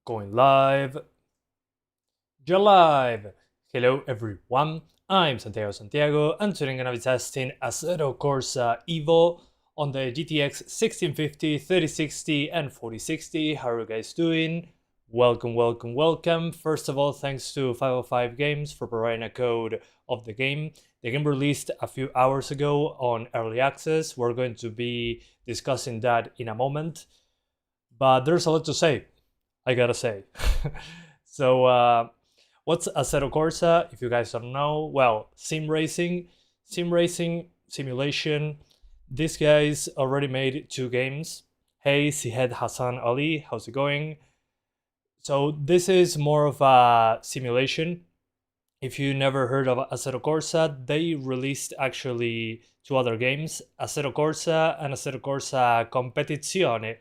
Going live. You're live! Hello everyone, I'm Santiago and today I'm gonna be testing Assetto Corsa EVO on the GTX 1650, 3060 and 4060. How are you guys doing? Welcome. First of all, thanks to 505 Games for providing a code of the game. The game released a few hours ago on early access. We're going to be discussing that in a moment, but there's a lot to say, I gotta say. So, what's Assetto Corsa? If you guys don't know, well, sim racing, simulation. These guys already made 2 games. Hey, Sihed Hassan Ali, how's it going? So this is more of a simulation. If you never heard of Assetto Corsa, they released actually 2 other games, Assetto Corsa and Assetto Corsa Competizione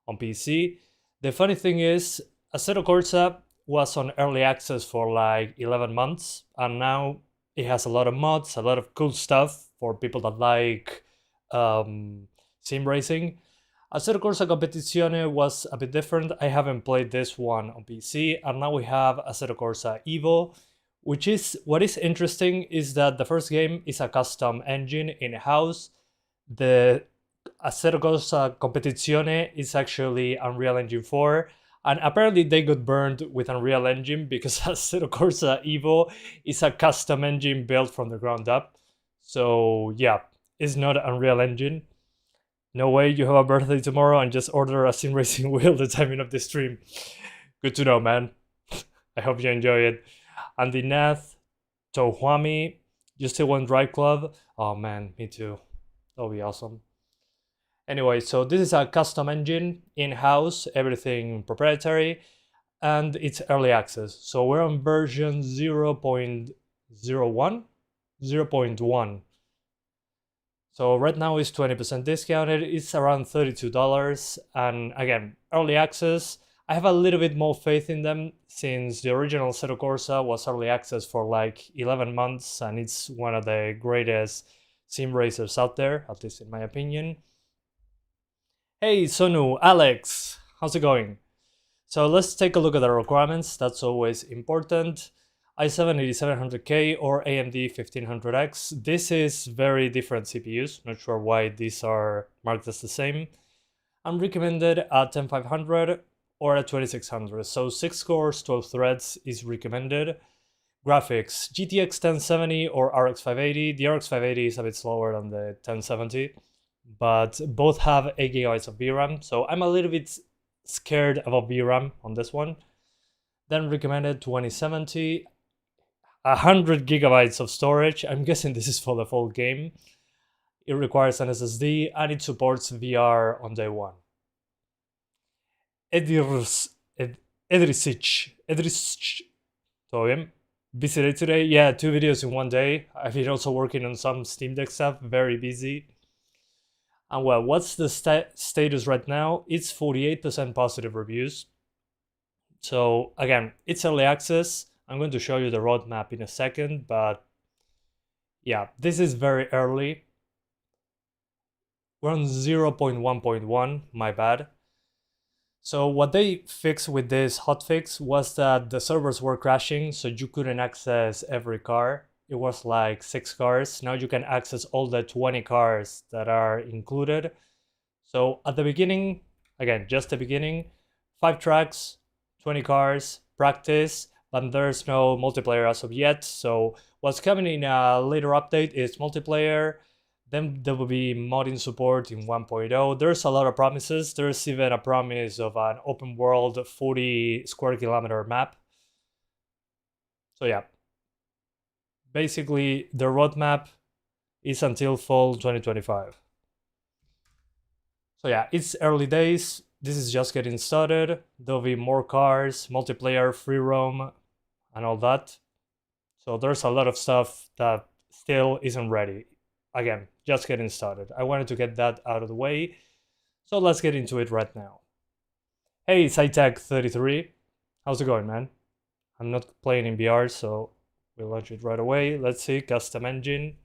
on PC. The funny thing is, Assetto Corsa was on early access for like 11 months, and now it has a lot of mods, a lot of cool stuff for people that like sim racing. Assetto Corsa Competizione was a bit different. I haven't played this one on PC, and now we have Assetto Corsa EVO, which is, what is interesting is that the first game is a custom engine in-house. The Assetto Corsa Competizione is actually Unreal Engine 4, and apparently they got burned with Unreal Engine because Assetto Corsa EVO is a custom engine built from the ground up. So yeah, it's not Unreal Engine. No way you have a birthday tomorrow and just order a sim racing wheel the timing of the stream. Good to know, man. I hope you enjoy it. Andy Nath, Tohwami, you still want Drive Club? Oh man, me too. That'll be awesome. Anyway, so this is a custom engine in-house, everything proprietary, and it's early access. So we're on version 0.01, 0.1. So right now it's 20% discounted, it's around $32, and again, early access. I have a little bit more faith in them since the original Assetto Corsa was early access for like 11 months, and it's one of the greatest sim racers out there, at least in my opinion. Hey Sonu, Alex, how's it going? So let's take a look at the requirements, that's always important. i7-8700K or AMD 1500X. This is very different CPUs, not sure why these are marked as the same. I'm recommended at 10500 or at 2600, so 6 cores, 12 threads is recommended. Graphics, GTX 1070 or RX 580. The RX 580 is a bit slower than the 1070, but both have 8 GB of VRAM, so I'm a little bit scared about VRAM on this one. Then recommended 2070, 100 GB of storage. I'm guessing this is for the full game. It requires an SSD and it supports VR on day one. Edrisic. Todo bien? Busy day today? Yeah, 2 videos in 1 day. I've been also working on some Steam Deck stuff, very busy. And well, what's the status right now? It's 48% positive reviews. So again, it's early access. I'm going to show you the roadmap in a second, but yeah, this is very early. We're on 0.1.1, my bad. So what they fixed with this hotfix was that the servers were crashing, so you couldn't access every car. It was like 6 cars. Now you can access all the 20 cars that are included. So at the beginning, again, just the beginning, 5 tracks, 20 cars, practice, but there's no multiplayer as of yet. So what's coming in a later update is multiplayer. Then there will be modding support in 1.0. There's a lot of promises. There's even a promise of an open world 40 square kilometer map. So yeah, basically the roadmap is until fall 2025. So yeah, it's early days. This is just getting started. There'll be more cars, multiplayer, free roam, and all that. So there's a lot of stuff that still isn't ready. Again, just getting started. I wanted to get that out of the way. So let's get into it right now. Hey, SciTech33. How's it going, man? I'm not playing in VR, so we'll launch it right away. Let's see, custom engine.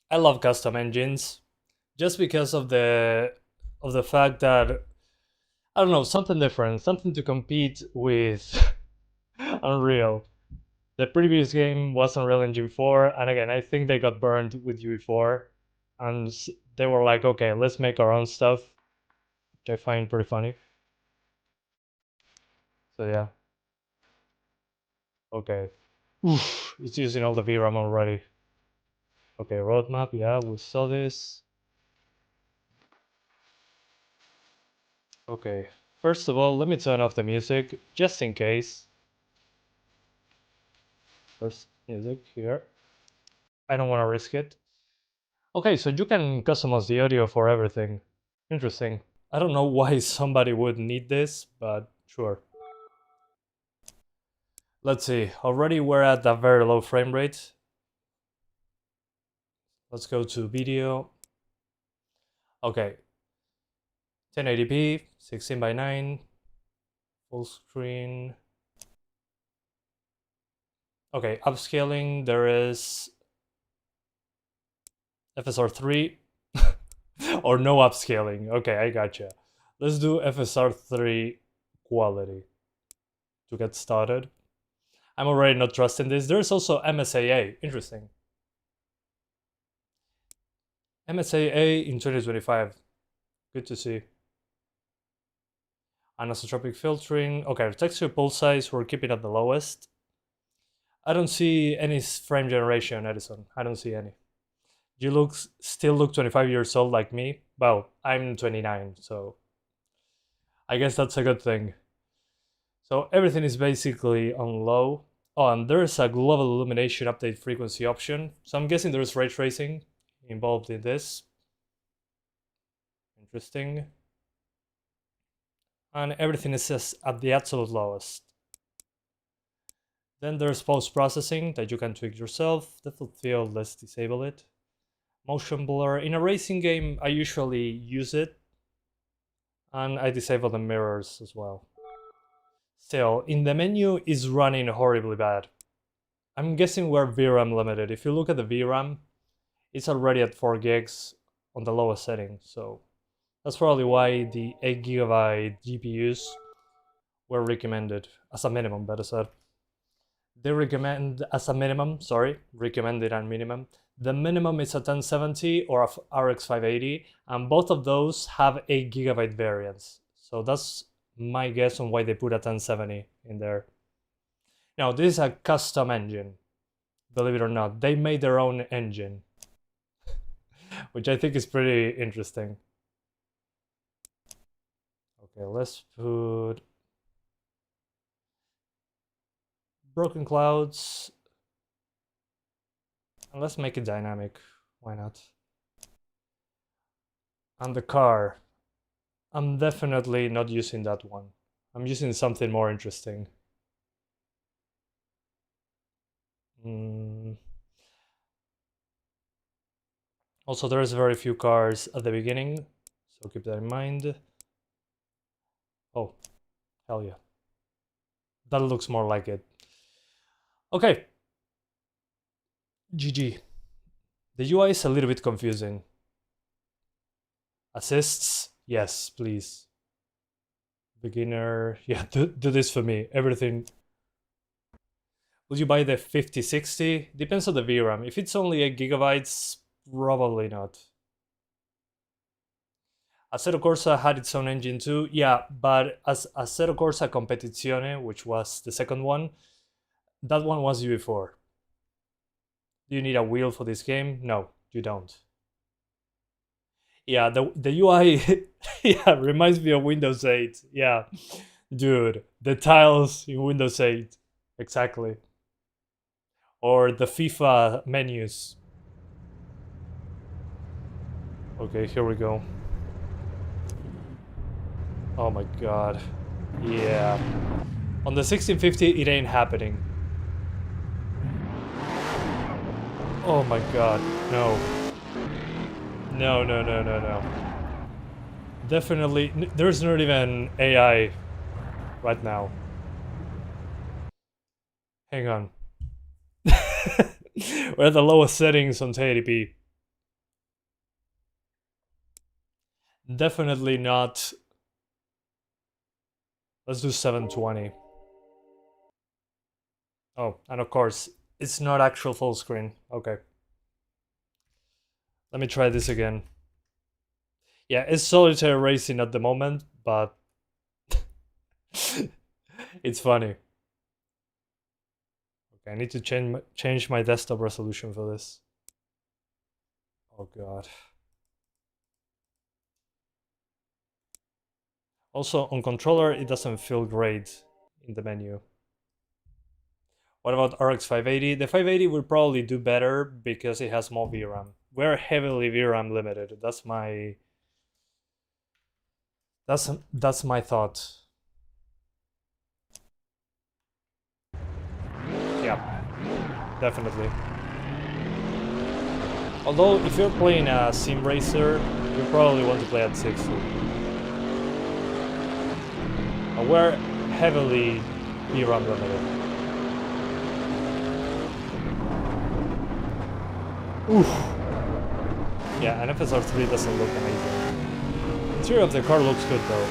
I love custom engines just because of the fact that I don't know, something different, something to compete with Unreal. The previous game was Unreal Engine 4, and again, I think they got burned with UE4, and they were like, okay, let's make our own stuff, which I find pretty funny. So yeah. Okay. Oof, it's using all the VRAM already. Okay, roadmap, yeah, we saw this. Okay, first of all, let me turn off the music, just in case. First, music here. I don't want to risk it. Okay, so you can customize the audio for everything. Interesting. I don't know why somebody would need this, but sure. Let's see, already we're at a very low frame rate. Let's go to video. Okay, 1080p, 16:9, full screen. Okay, upscaling, there is FSR3 or no upscaling. Okay, I gotcha. Let's do FSR3 quality to get started. I'm already not trusting this. There's also MSAA. Interesting. MSAA in 2025. Good to see. Anisotropic filtering. Okay, texture pull size, we're keeping at the lowest. I don't see any frame generation, Edison. I don't see any. You still look 25 years old like me. Well, I'm 29, so I guess that's a good thing. So everything is basically on low. Oh, and there's a global illumination update frequency option. So I'm guessing there's ray tracing involved in this. Interesting. And everything is just at the absolute lowest. Then there's post-processing that you can tweak yourself. Depth field, let's disable it. Motion blur. In a racing game, I usually use it. And I disable the mirrors as well. Still, in the menu is running horribly bad. I'm guessing we're VRAM limited. If you look at the VRAM, it's already at 4 gigs on the lowest setting. So that's probably why the 8 GB GPUs were recommended as a minimum, better said. They recommend as a minimum, recommended and minimum. The minimum is a 1070 or a RX 580, and both of those have 8 GB variants. So that's my guess on why they put a 1070 in there. Now, this is a custom engine, believe it or not. They made their own engine, which I think is pretty interesting. Okay, let's put Broken Clouds, and let's make it dynamic. Why not? And the car, I'm definitely not using that one. I'm using something more interesting. Also, there's very few cars at the beginning, so keep that in mind. Oh, hell yeah. That looks more like it. Okay. GG. The UI is a little bit confusing. Assists? Yes, please. Beginner. Yeah, do this for me. Everything. Would you buy the 5060? Depends on the VRAM. If it's only 8 gigabytes, probably not. Assetto Corsa had its own engine too. Yeah, but as Assetto Corsa Competizione, which was the second one, that one was UE4. Do you need a wheel for this game? No, you don't. Yeah, the UI yeah, reminds me of Windows 8. Yeah, dude, the tiles in Windows 8. Exactly. Or the FIFA menus. Okay, here we go. Oh my god. Yeah. On the 1650, it ain't happening. Oh my god, no. No, no, no, no, no. Definitely, there's not even AI right now. Hang on. We're at the lowest settings on 1080p. Definitely not Let's do 720. Oh, and of course, it's not actual full screen. Okay. Let me try this again. Yeah, it's solitary racing at the moment, but it's funny. Okay, I need to change my desktop resolution for this. Oh god. Also, on controller, it doesn't feel great in the menu. What about RX 580? The 580 will probably do better because it has more VRAM. We're heavily VRAM limited. That's my thought. Yeah, definitely. Although if you're playing a sim racer, you probably want to play at 60. But we're heavily VRAM limited. Oof. Yeah, an FSR3 doesn't look amazing. The interior of the car looks good though.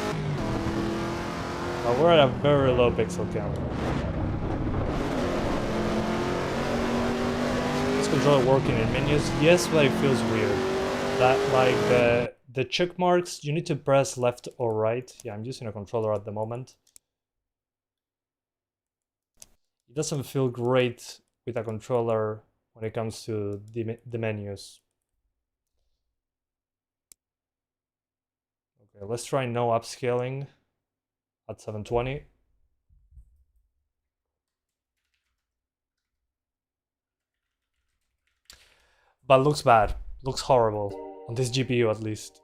But we're at a very low pixel count. Is controller working in menus? Yes, but it feels weird. That like the check marks, you need to press left or right. Yeah, I'm using a controller at the moment. It doesn't feel great with a controller when it comes to the menus. Okay, let's try no upscaling at 720. But looks bad, looks horrible, on this GPU at least.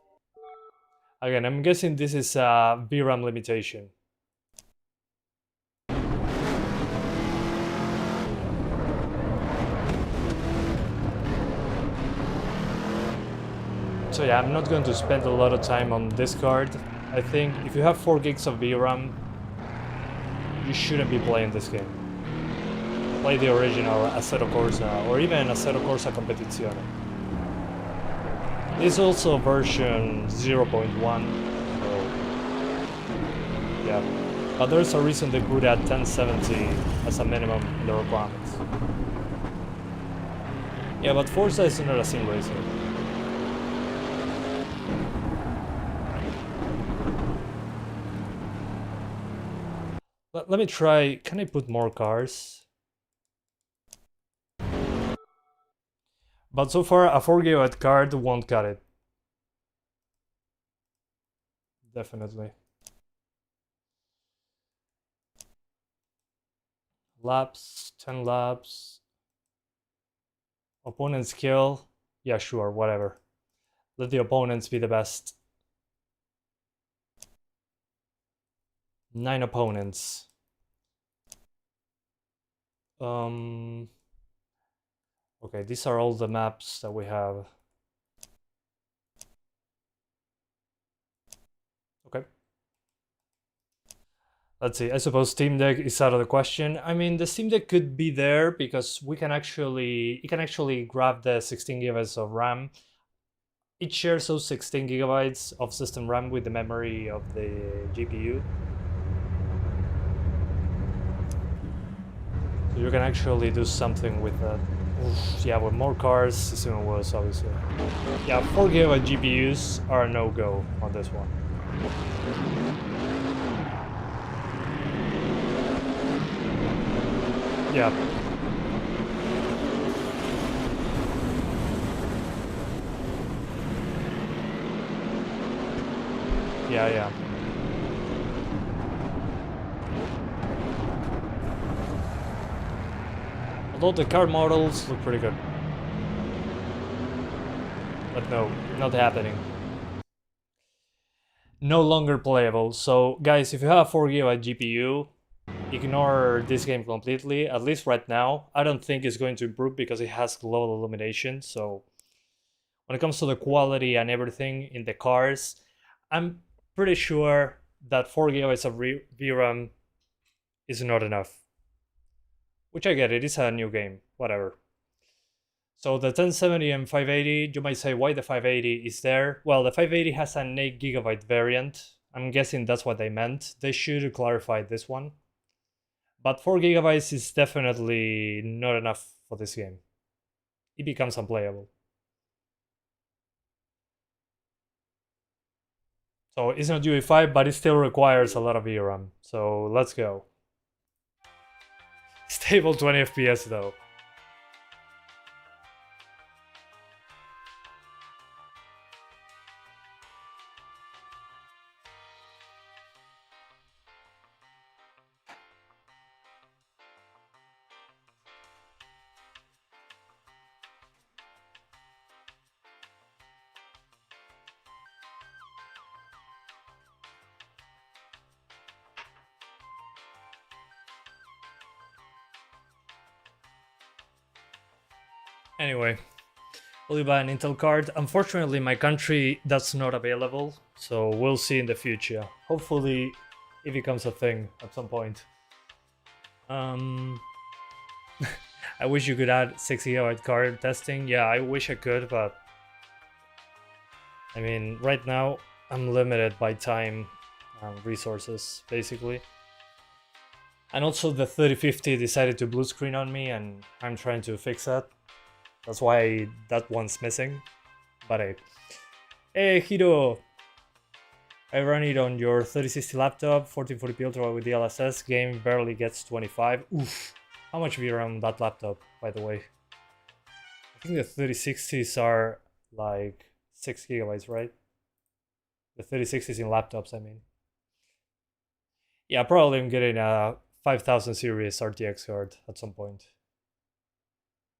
Again, I'm guessing this is a VRAM limitation. So yeah, I'm not going to spend a lot of time on this card. I think if you have 4 gigs of VRAM, you shouldn't be playing this game. Play the original Assetto Corsa, or even Assetto Corsa Competizione. This is also version 0.1, so yeah. But there's a reason they put at 1070 as a minimum in the requirements. Yeah, but Forza is not a sim racer. Let me try, can I put more cars? But so far a 4GB card won't cut it. Definitely. Laps, 10 laps. Opponent skill, yeah sure, whatever. Let the opponents be the best. 9 opponents. Okay, these are all the maps that we have. Okay. Let's see, I suppose Steam Deck is out of the question. I mean, the Steam Deck could be there because it can actually grab the 16 gigabytes of RAM. It shares those 16 gigabytes of system RAM with the memory of the GPU. So you can actually do something with that. Oof, yeah, with more cars, it's even worse, obviously. Yeah, 4 GB GPUs are a no-go on this one. Yeah. Yeah. Although the car models look pretty good. But no, not happening. No longer playable. So guys, if you have a 4GB GPU, ignore this game completely, at least right now. I don't think it's going to improve because it has low illumination. So when it comes to the quality and everything in the cars, I'm pretty sure that 4GB of VRAM is not enough. Which I get, it is a new game, whatever. So the 1070 and 580, you might say why the 580 is there. Well, the 580 has an 8GB variant, I'm guessing that's what they meant. They should clarify this one. But 4 gigabytes is definitely not enough for this game. It becomes unplayable. So it's not UE5, but it still requires a lot of VRAM. So let's go. Stable 20 FPS though. Anyway, we'll buy an Intel card. Unfortunately, my country that's not available, so we'll see in the future. Hopefully, it becomes a thing at some point. I wish you could add 6 GB card testing. Yeah, I wish I could, but I mean, right now I'm limited by time and resources, basically. And also the 3050 decided to blue screen on me, and I'm trying to fix that. That's why that one's missing. But hey Hiro! I run it on your 3060 laptop, 1440p Ultra with DLSS, game barely gets 25. Oof! How much VRAM on that laptop, by the way? I think the 3060s are like 6 gigabytes, right? The 3060s in laptops, I mean. Yeah, probably I'm getting a 5000 series RTX card at some point.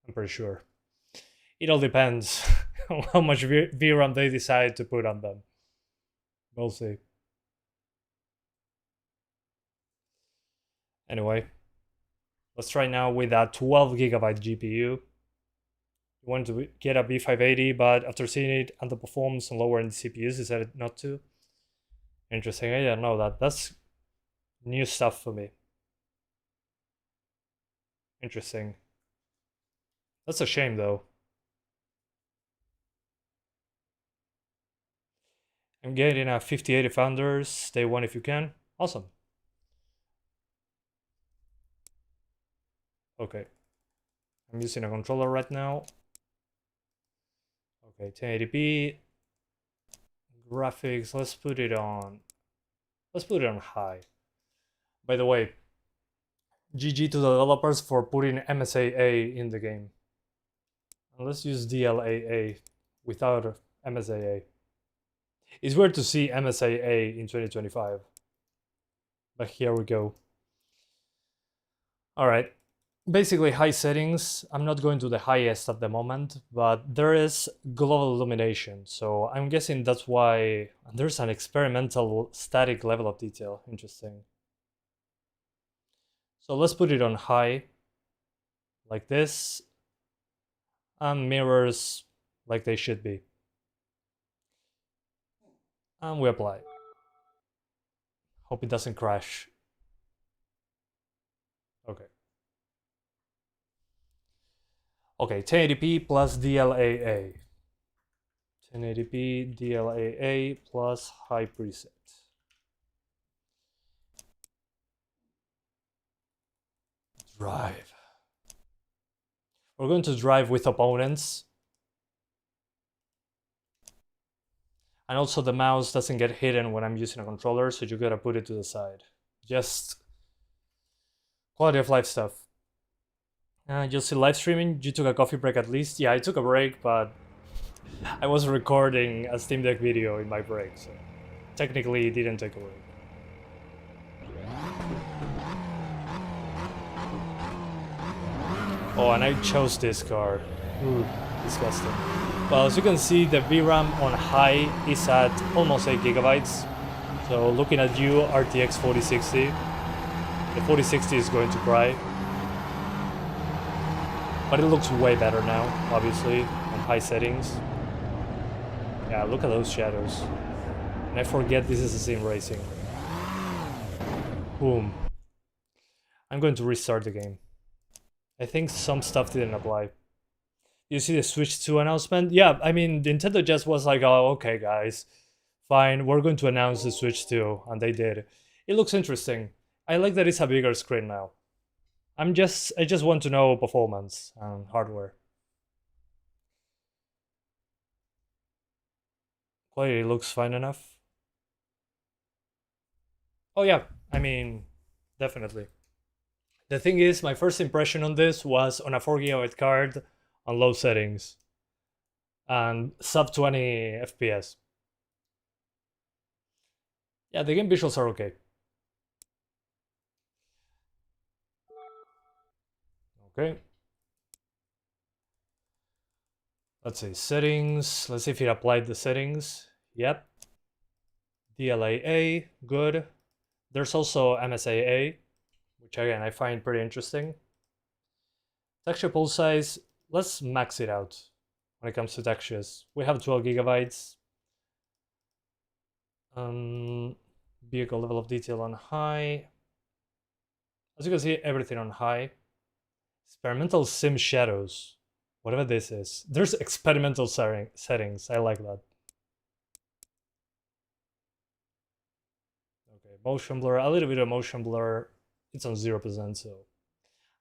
I'm pretty sure. It all depends on how much VRAM they decide to put on them. We'll see. Anyway, let's try now with a 12 gigabyte GPU. You want to get a B580, but after seeing it underperforms on lower end CPUs, decided not to. Interesting, I didn't know that. That's new stuff for me. Interesting. That's a shame though. I'm getting a 5080 Founders, day one if you can. Awesome. Okay. I'm using a controller right now. Okay, 1080p. Graphics, let's put it on high. By the way, GG to the developers for putting MSAA in the game. And let's use DLAA without MSAA. It's weird to see MSAA in 2025. But here we go. Alright. Basically high settings. I'm not going to the highest at the moment, but there is global illumination. So I'm guessing that's why there's an experimental static level of detail. Interesting. So let's put it on high, like this, and mirrors like they should be. And we apply. Hope it doesn't crash. Okay. Okay, 1080p plus DLAA. 1080p DLAA plus high preset. Drive. We're going to drive with opponents. And also the mouse doesn't get hidden when I'm using a controller, so you gotta put it to the side. Just quality of life stuff. You'll see live streaming. You took a coffee break at least. Yeah, I took a break, but I was recording a Steam Deck video in my break, so technically it didn't take a break. Oh, and I chose this card. Ooh, disgusting. Well, as you can see, the VRAM on high is at almost 8 gigabytes. So looking at you, RTX 4060. The 4060 is going to cry. But it looks way better now, obviously, on high settings. Yeah, look at those shadows. And I forget this is a sim racing. Boom. I'm going to restart the game. I think some stuff didn't apply. You see the Switch 2 announcement? Yeah, I mean, Nintendo just was like, oh, okay, guys. Fine, we're going to announce the Switch 2, and they did. It looks interesting. I like that it's a bigger screen now. I just want to know performance and hardware. Quality looks fine enough. Oh yeah, I mean, definitely. The thing is, my first impression on this was on a 4 GB card on low settings and sub 20 FPS. Yeah, the game visuals are okay. Okay. Let's see, settings. Let's see if it applied the settings. Yep. DLAA, good. There's also MSAA, which again I find pretty interesting. Texture pool size, let's max it out when it comes to textures. We have 12 gigabytes. Vehicle level of detail on high. As you can see, everything on high. Experimental sim shadows, whatever this is. There's experimental settings, I like that. Okay, motion blur, a little bit of motion blur. It's on 0%, so.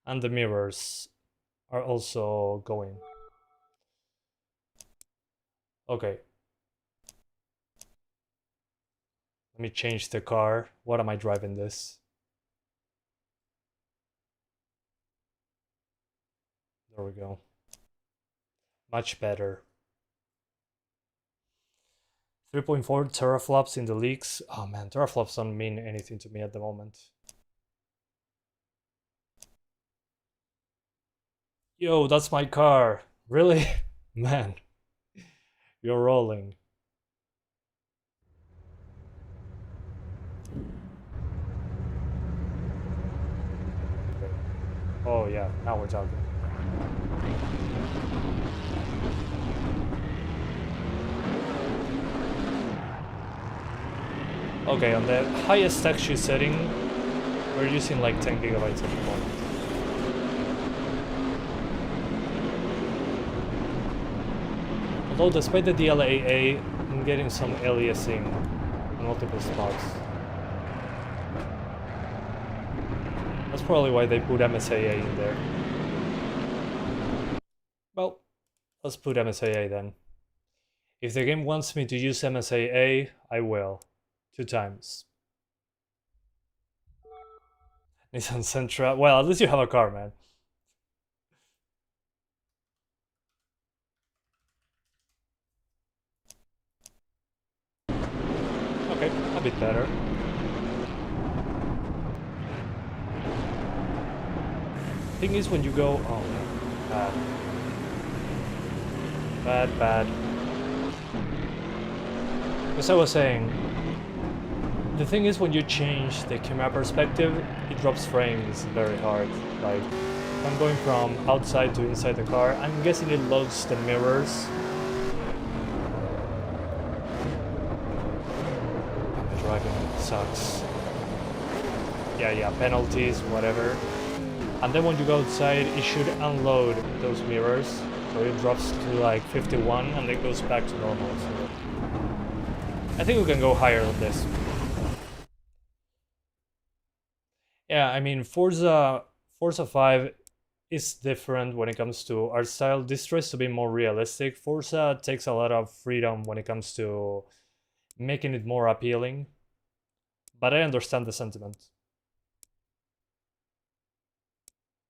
And the mirrors are also going. Okay. Let me change the car. What am I driving this? There we go. Much better. 3.4 teraflops in the leaks. Oh man, teraflops don't mean anything to me at the moment. Yo, that's my car. Really? Man, you're rolling. Okay. Oh yeah, now we're talking. Okay, on the highest texture setting, we're using like 10 gigabytes at the moment. Although despite the DLAA, I'm getting some aliasing on multiple spots. That's probably why they put MSAA in there. Well, let's put MSAA then. If the game wants me to use MSAA, I will. 2 times. Nissan Sentra. Well, at least you have a car, man. Okay, a bit better. Thing is, when you go... Oh, bad. Bad. As I was saying, the thing is, when you change the camera perspective, it drops frames very hard. Like, if I'm going from outside to inside the car, I'm guessing it loads the mirrors. My driving sucks. Yeah, penalties, whatever. And then when you go outside, it should unload those mirrors. So it drops to like 51 and then goes back to normal. So I think we can go higher than this. Yeah, I mean, Forza 5 is different when it comes to art style. This tries to be more realistic. Forza takes a lot of freedom when it comes to making it more appealing. But I understand the sentiment.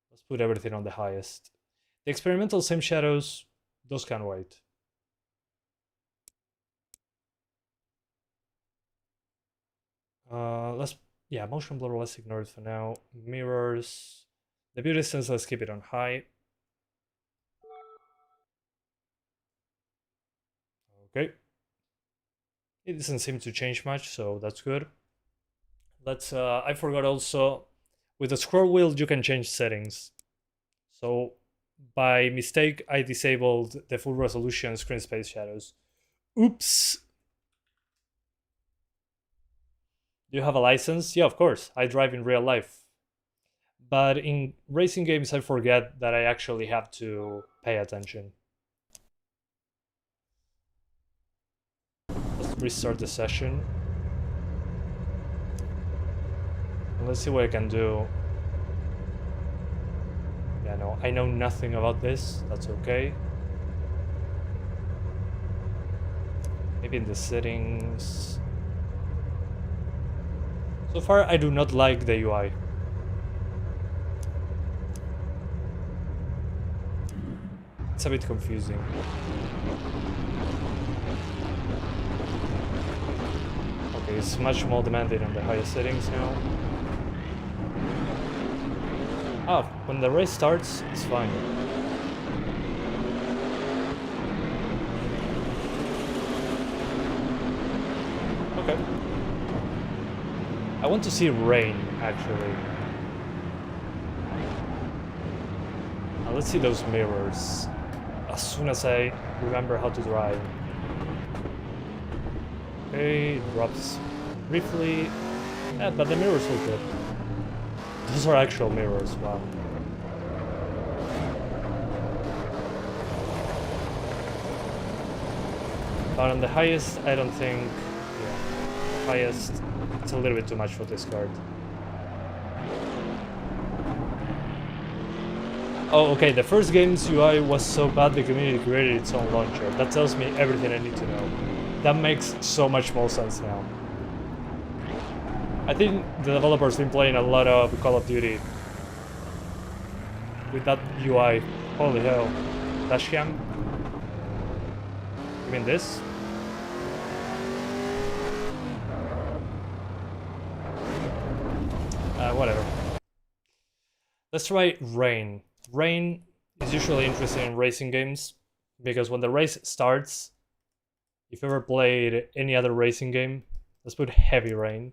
Let's put everything on the highest. The experimental sim shadows, those can wait. Yeah, motion blur, let's ignore it for now. Mirrors. The view distance, let's keep it on high. Okay. It doesn't seem to change much, so that's good. Let's, I forgot also, with the scroll wheel you can change settings. So by mistake, I disabled the full resolution screen space shadows. Oops. Do you have a license? Yeah, of course. I drive in real life. But in racing games, I forget that I actually have to pay attention. restart the session. Let's see what I can do. Yeah, no, I know nothing about this. That's okay. Maybe in the settings. So far, I do not like the UI. It's a bit confusing. Okay, it's much more demanding on the higher settings now. Ah, when the race starts, it's fine. Okay. I want to see rain, actually. Now let's see those mirrors. As soon as I remember how to drive. Okay, it drops briefly. Yeah, but the mirrors look good. Those are actual mirrors, wow. But on the highest, I don't think... Yeah, the highest, it's a little bit too much for this card. Oh, okay, the first game's UI was so bad the community created its own launcher. That tells me everything I need to know. That makes so much more sense now. I think the developer's been playing a lot of Call of Duty with that UI. Holy hell. Dashcam? You mean this? Whatever. Let's try Rain. Rain is usually interesting in racing games because when the race starts, if you ever played any other racing game, let's put Heavy Rain.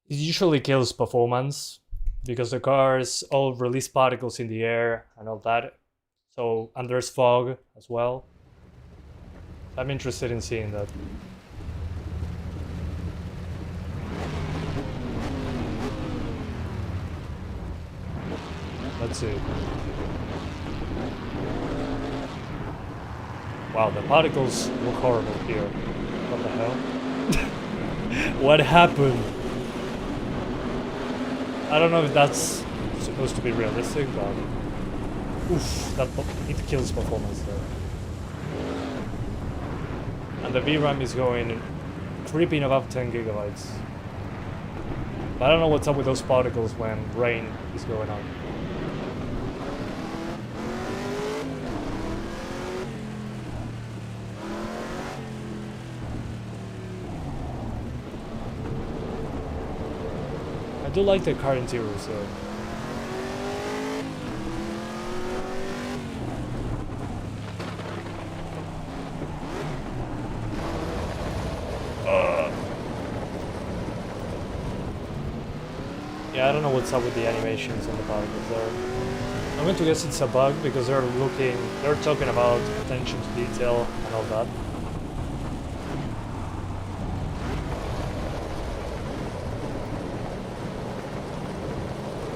It usually kills performance because the cars all release particles in the air and all that. So, and there's fog as well. I'm interested in seeing that. Let's see. Wow, the particles look horrible here. What the hell? What happened? I don't know if that's supposed to be realistic, but... Oof, it kills performance there. And the VRAM is going creeping above 10 gigabytes. But I don't know what's up with those particles when rain is going on. I do like the car interiors though. Yeah, I don't know what's up with the animations and the particles there. I'm going to guess it's a bug because they're talking about attention to detail and all that.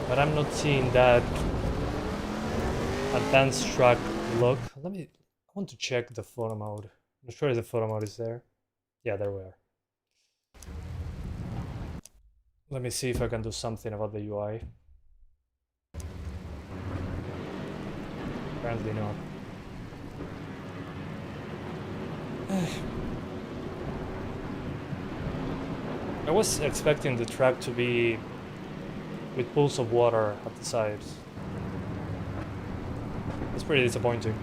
But I'm not seeing that advanced track look. I want to check the photo mode. I'm not sure if the photo mode is there. Yeah, there we are. Let me see if I can do something about the UI. Apparently not. I was expecting the track to be with pools of water at the sides. It's pretty disappointing.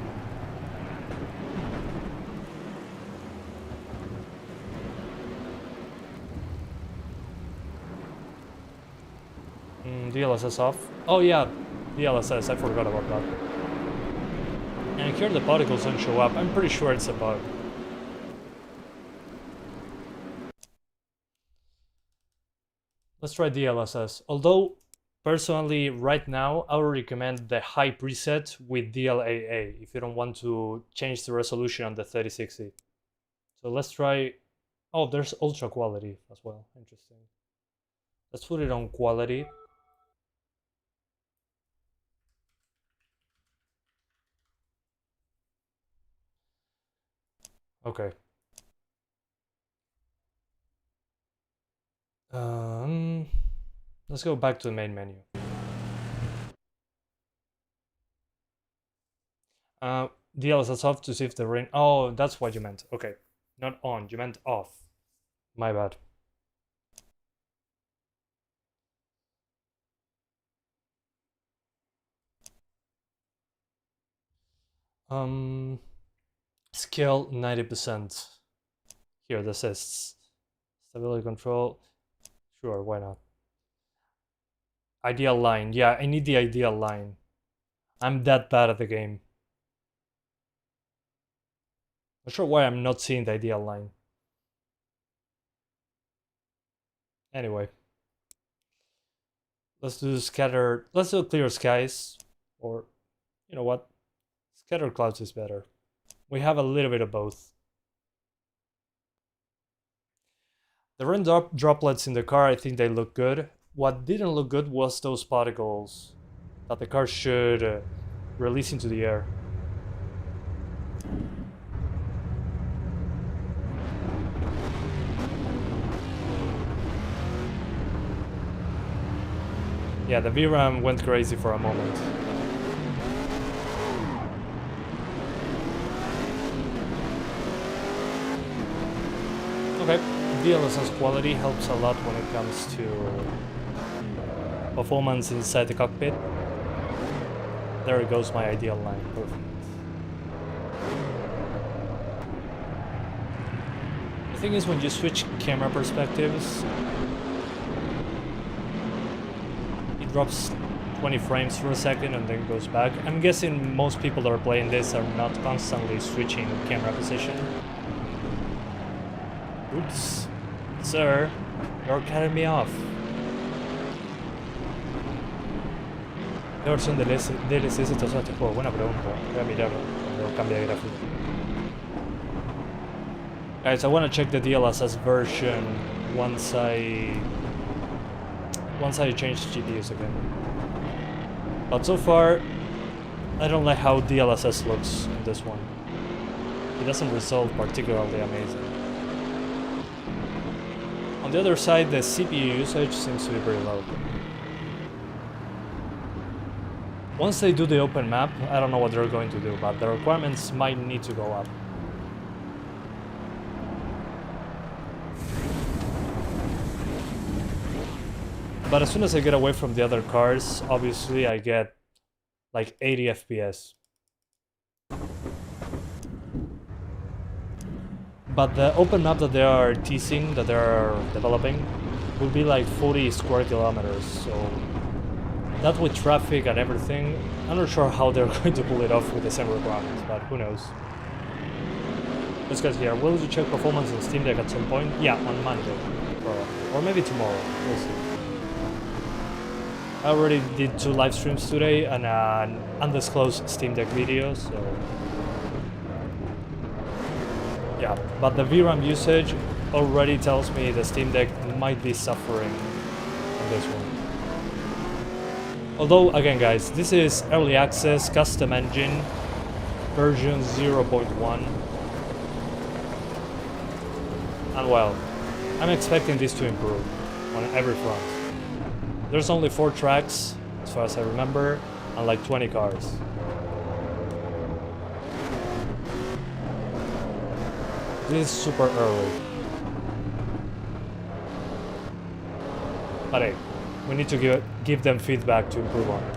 DLSS off. Oh yeah, DLSS, I forgot about that. And here the particles don't show up. I'm pretty sure it's a bug. Let's try DLSS. Although, personally, right now, I would recommend the high preset with DLAA if you don't want to change the resolution on the 3060. So let's try... Oh, there's ultra quality as well. Interesting. Let's put it on quality. Okay. Let's go back to the main menu. DLSS off to see if the rain. Oh, that's what you meant. Okay, not on. You meant off. My bad. Scale 90%. Here, the assists. Stability control. Sure, why not? Ideal line. Yeah, I need the ideal line. I'm that bad at the game. Not sure why I'm not seeing the ideal line. Anyway. Let's do scattered. Let's do clear skies. Or, you know what? Scattered clouds is better. We have a little bit of both. The rain droplets in the car, I think they look good. What didn't look good was those particles that the car should release into the air. Yeah, the VRAM went crazy for a moment. Okay, DLSS quality helps a lot when it comes to performance inside the cockpit. There goes my ideal line, perfect. The thing is, when you switch camera perspectives, it drops 20 frames for a second and then goes back. I'm guessing most people that are playing this are not constantly switching camera position. Oops. Sir, you're cutting me off. ¿Qué versión del DLC se usó este juego? Buena pregunta. Voy a mirar cuando cambie de gráfico. Guys, I want to check the DLSS version once I change GPUs again. But so far, I don't like how DLSS looks in this one. It doesn't result particularly amazing. On the other side, the CPU usage seems to be pretty low. Once they do the open map, I don't know what they're going to do, but the requirements might need to go up. But as soon as I get away from the other cars, obviously I get like 80 FPS. But the open map that they are teasing, that they are developing, will be like 40 square kilometers, so that with traffic and everything, I'm not sure how they're going to pull it off with the same requirements, but who knows. Let's get here. Will you check performance on Steam Deck at some point? Yeah, on Monday, or maybe tomorrow, we'll see. I already did 2 live streams today and an undisclosed Steam Deck video, so yeah, but the VRAM usage already tells me the Steam Deck might be suffering on this one. Although, again guys, this is early access, custom engine, version 0.1. And well, I'm expecting this to improve on every front. There's only 4 tracks, as far as I remember, and like 20 cars. This is super early. But hey, we need to give them feedback to improve on it.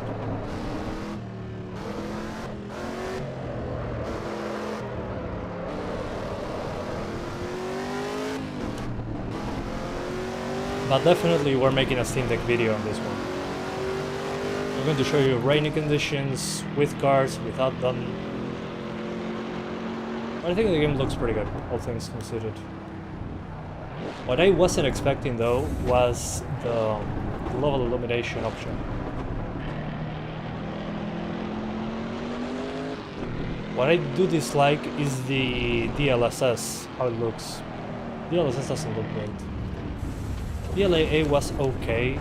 But definitely we're making a Steam Deck video on this one. I'm going to show you rainy conditions, with cars, without them. But I think the game looks pretty good, all things considered. What I wasn't expecting though was the level illumination option. What I do dislike is the DLSS, how it looks. DLSS doesn't look great. DLAA was okay,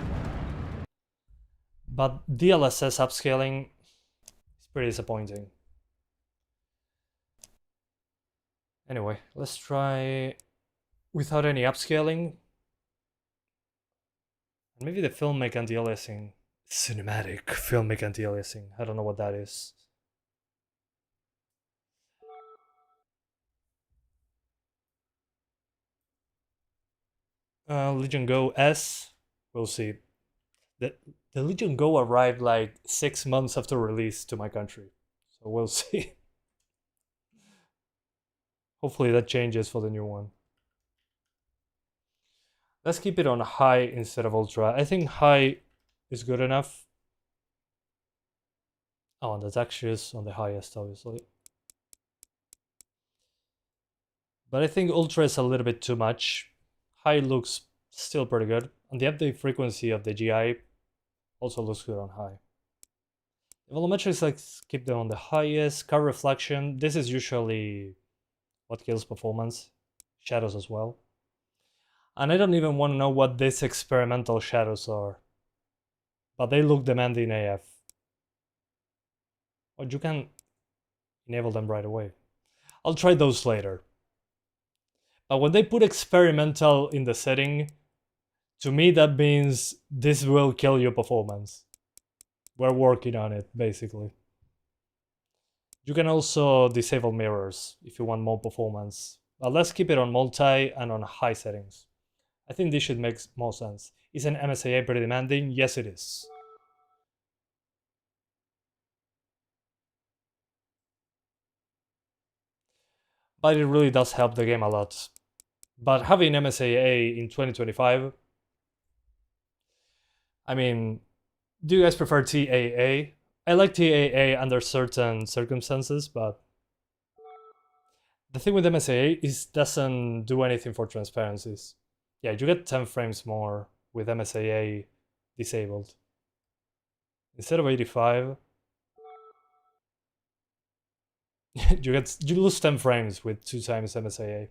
but DLSS upscaling is pretty disappointing. Anyway, let's try without any upscaling. Maybe the filmic anti-aliasing. Cinematic filmic anti-aliasing. I don't know what that is. Legion Go S. We'll see. The Legion Go arrived like 6 months after release to my country. So we'll see. Hopefully that changes for the new one. Let's keep it on high instead of ultra. I think high is good enough. Oh, and the textures on the highest, obviously. But I think ultra is a little bit too much. High looks still pretty good. And the update frequency of the GI also looks good on high. The volumetrics, like, keep them on the highest. Car reflection, this is usually what kills performance. Shadows as well. And I don't even want to know what these experimental shadows are. But they look demanding AF. But you can enable them right away. I'll try those later. But when they put experimental in the setting, to me that means this will kill your performance. We're working on it, basically. You can also disable mirrors if you want more performance. But let's keep it on multi and on high settings. I think this should make more sense. Is an MSIA pretty demanding? Yes, it is. But it really does help the game a lot. But having MSIA in 2025, I mean, do you guys prefer TAA? I like TAA under certain circumstances, but the thing with MSIA is it doesn't do anything for transparencies. Yeah, you get 10 frames more with MSIA disabled. Instead of 85, you lose 10 frames with 2 times MSIA.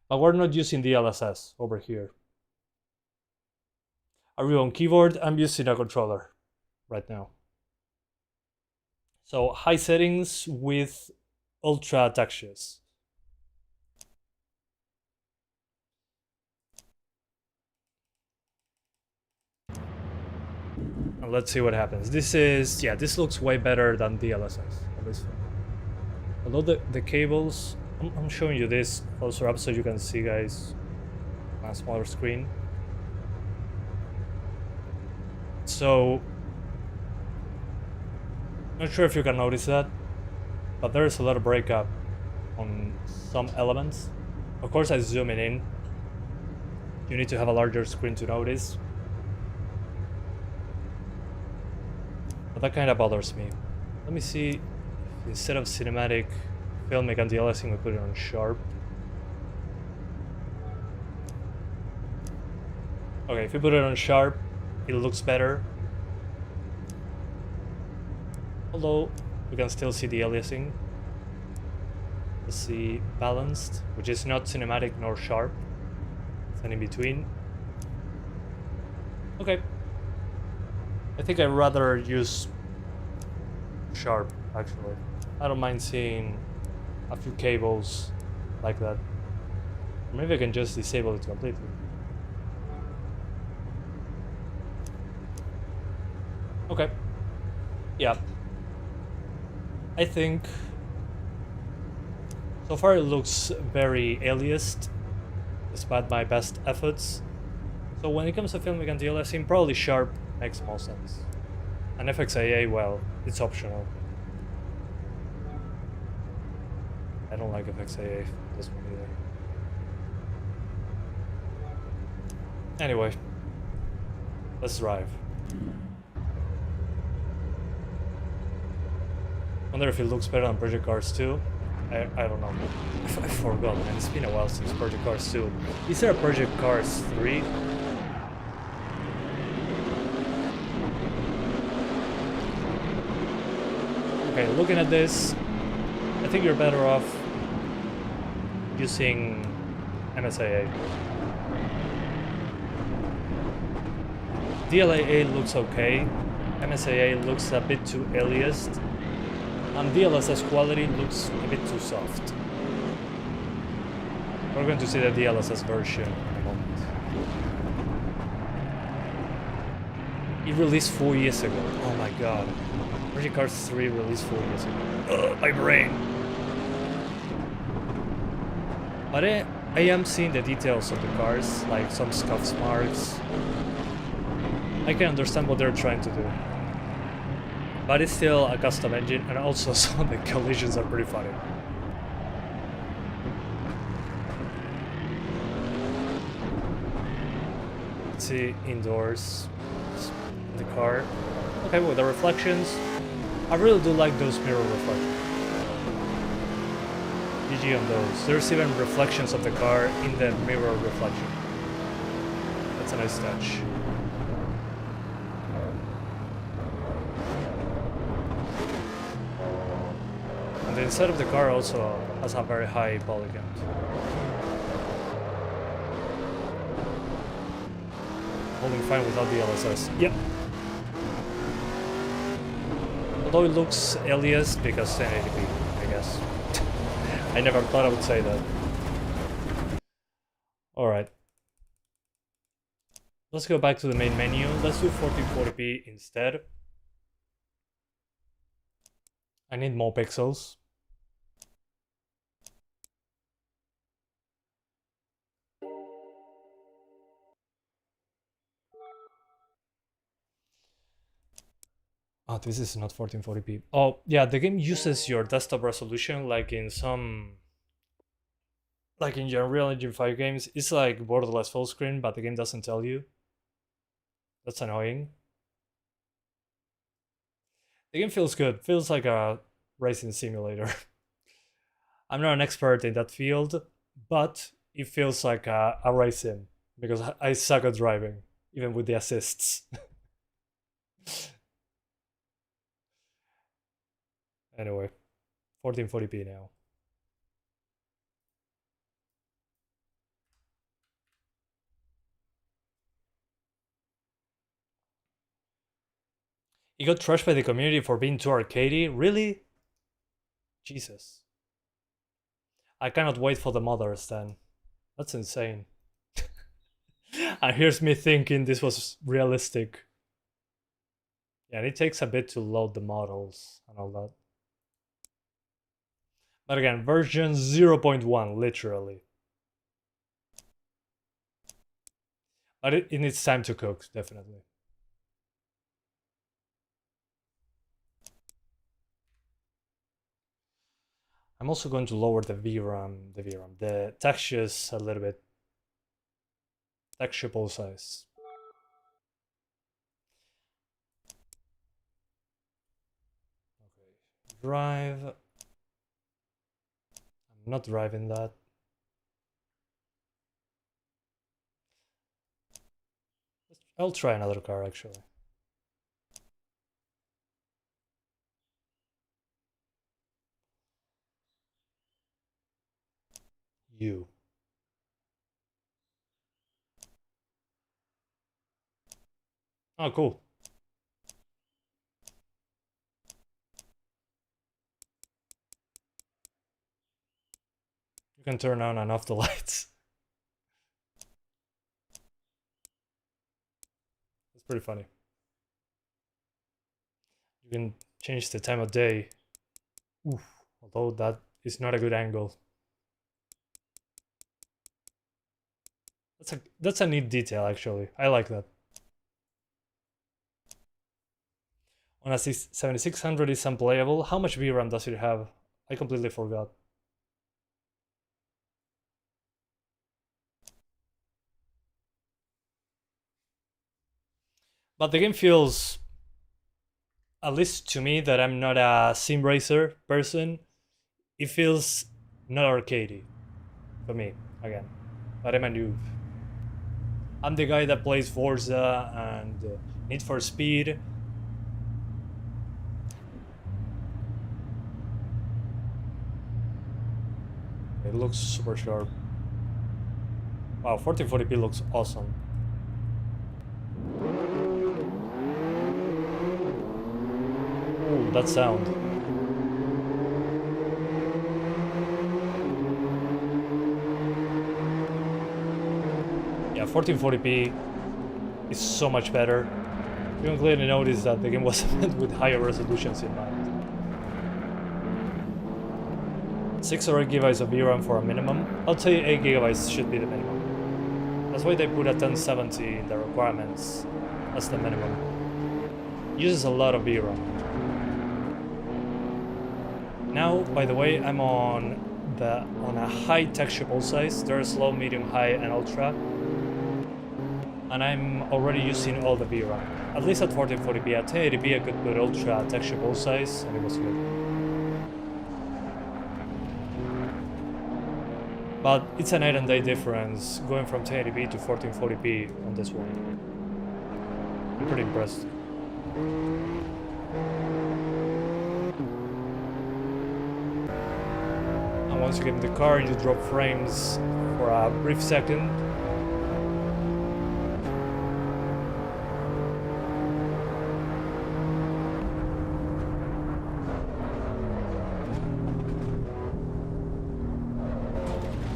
But we're not using DLSS over here. Are we on keyboard? I'm using a controller right now. So high settings with ultra textures. And let's see what happens. This looks way better than DLSS, at least for me. Although the cables, I'm showing you this closer up so you can see, guys, on a smaller screen. So, not sure if you can notice that, but there is a lot of breakup on some elements. Of course, I zoom it in. You need to have a larger screen to notice. But that kind of bothers me. Let me see if instead of cinematic filmic anti-aliasing, we put it on sharp. Okay, if we put it on sharp, it looks better. Although we can still see the aliasing. Let's see balanced, which is not cinematic nor sharp. It's an in between. Okay. I think I'd rather use sharp, actually. I don't mind seeing a few cables like that. Maybe I can just disable it completely. Okay. Yeah. I think so far it looks very aliased, despite my best efforts. So when it comes to filmic anti-aliasing, probably sharp makes more sense. And FXIA, well, it's optional. I don't like FXIA for this one either. Anyway, let's drive. Wonder if it looks better on Project Cars 2. I don't know. I forgot, man. It's been a while since Project Cars 2. Is there a Project Cars 3? Okay, looking at this, I think you're better off using MSIA. DLAA looks okay. MSIA looks a bit too aliased. And DLSS quality looks a bit too soft. We're going to see the DLSS version in a moment. It released 4 years ago. Oh my god. Project Cars 3 released 4 years ago. Ugh, my brain! But I am seeing the details of the cars, like some scuffs marks. I can understand what they're trying to do. But it's still a custom engine, and also some of the collisions are pretty funny. Let's see indoors. The car. Okay, with the reflections. I really do like those mirror reflections. GG on those. There's even reflections of the car in the mirror reflection. That's a nice touch. And the inside of the car also has a very high poly count. Holding fine without the LSS. Yep. Although it looks aliased because 1080p, I guess. I never thought I would say that. Alright. Let's go back to the main menu. Let's do 1440p instead. I need more pixels. Oh, this is not 1440p. Oh, yeah, the game uses your desktop resolution like in some... Like in your Unreal Engine 5 games. It's like borderless full screen, but the game doesn't tell you. That's annoying. The game feels good. Feels like a racing simulator. I'm not an expert in that field, but it feels like a race sim. Because I suck at driving, even with the assists. Anyway, 1440p now. He got trashed by the community for being too arcadey? Really? Jesus. I cannot wait for the modders then. That's insane. And here's me thinking this was realistic. Yeah, and it takes a bit to load the models and all that. But again, version 0.1, literally. But it needs time to cook, definitely. I'm also going to lower the textures a little bit. Texture pool size. Okay, drive. I'm not driving that. I'll try another car actually. You. Oh, cool. You can turn on and off the lights. That's pretty funny. You can change the time of day. Oof, although that is not a good angle. That's a neat detail actually. I like that. On a 7600 is unplayable. How much VRAM does it have? I completely forgot. But the game feels, at least to me, that I'm not a sim racer person. It feels not arcadey for me, again. But I'm a noob. I'm the guy that plays Forza and Need for Speed. It looks super sharp. Wow, 1440p looks awesome. Ooh, that sound. 1440p is so much better. You can clearly notice that the game was made with higher resolutions in mind. 6 or 8 gigabytes of VRAM for a minimum. I'll tell you 8 gigabytes should be the minimum. That's why they put a 1070 in the requirements as the minimum. Uses a lot of VRAM. Now, by the way, I'm on a high texture pole size. There's low, medium, high, and ultra. And I'm already using all the VRAM. At least at 1440p. At 1080p I could put ultra texture pole size, and it was good. But it's a night and day difference going from 1080p to 1440p on this one. I'm pretty impressed. And once you get in the car, you drop frames for a brief second.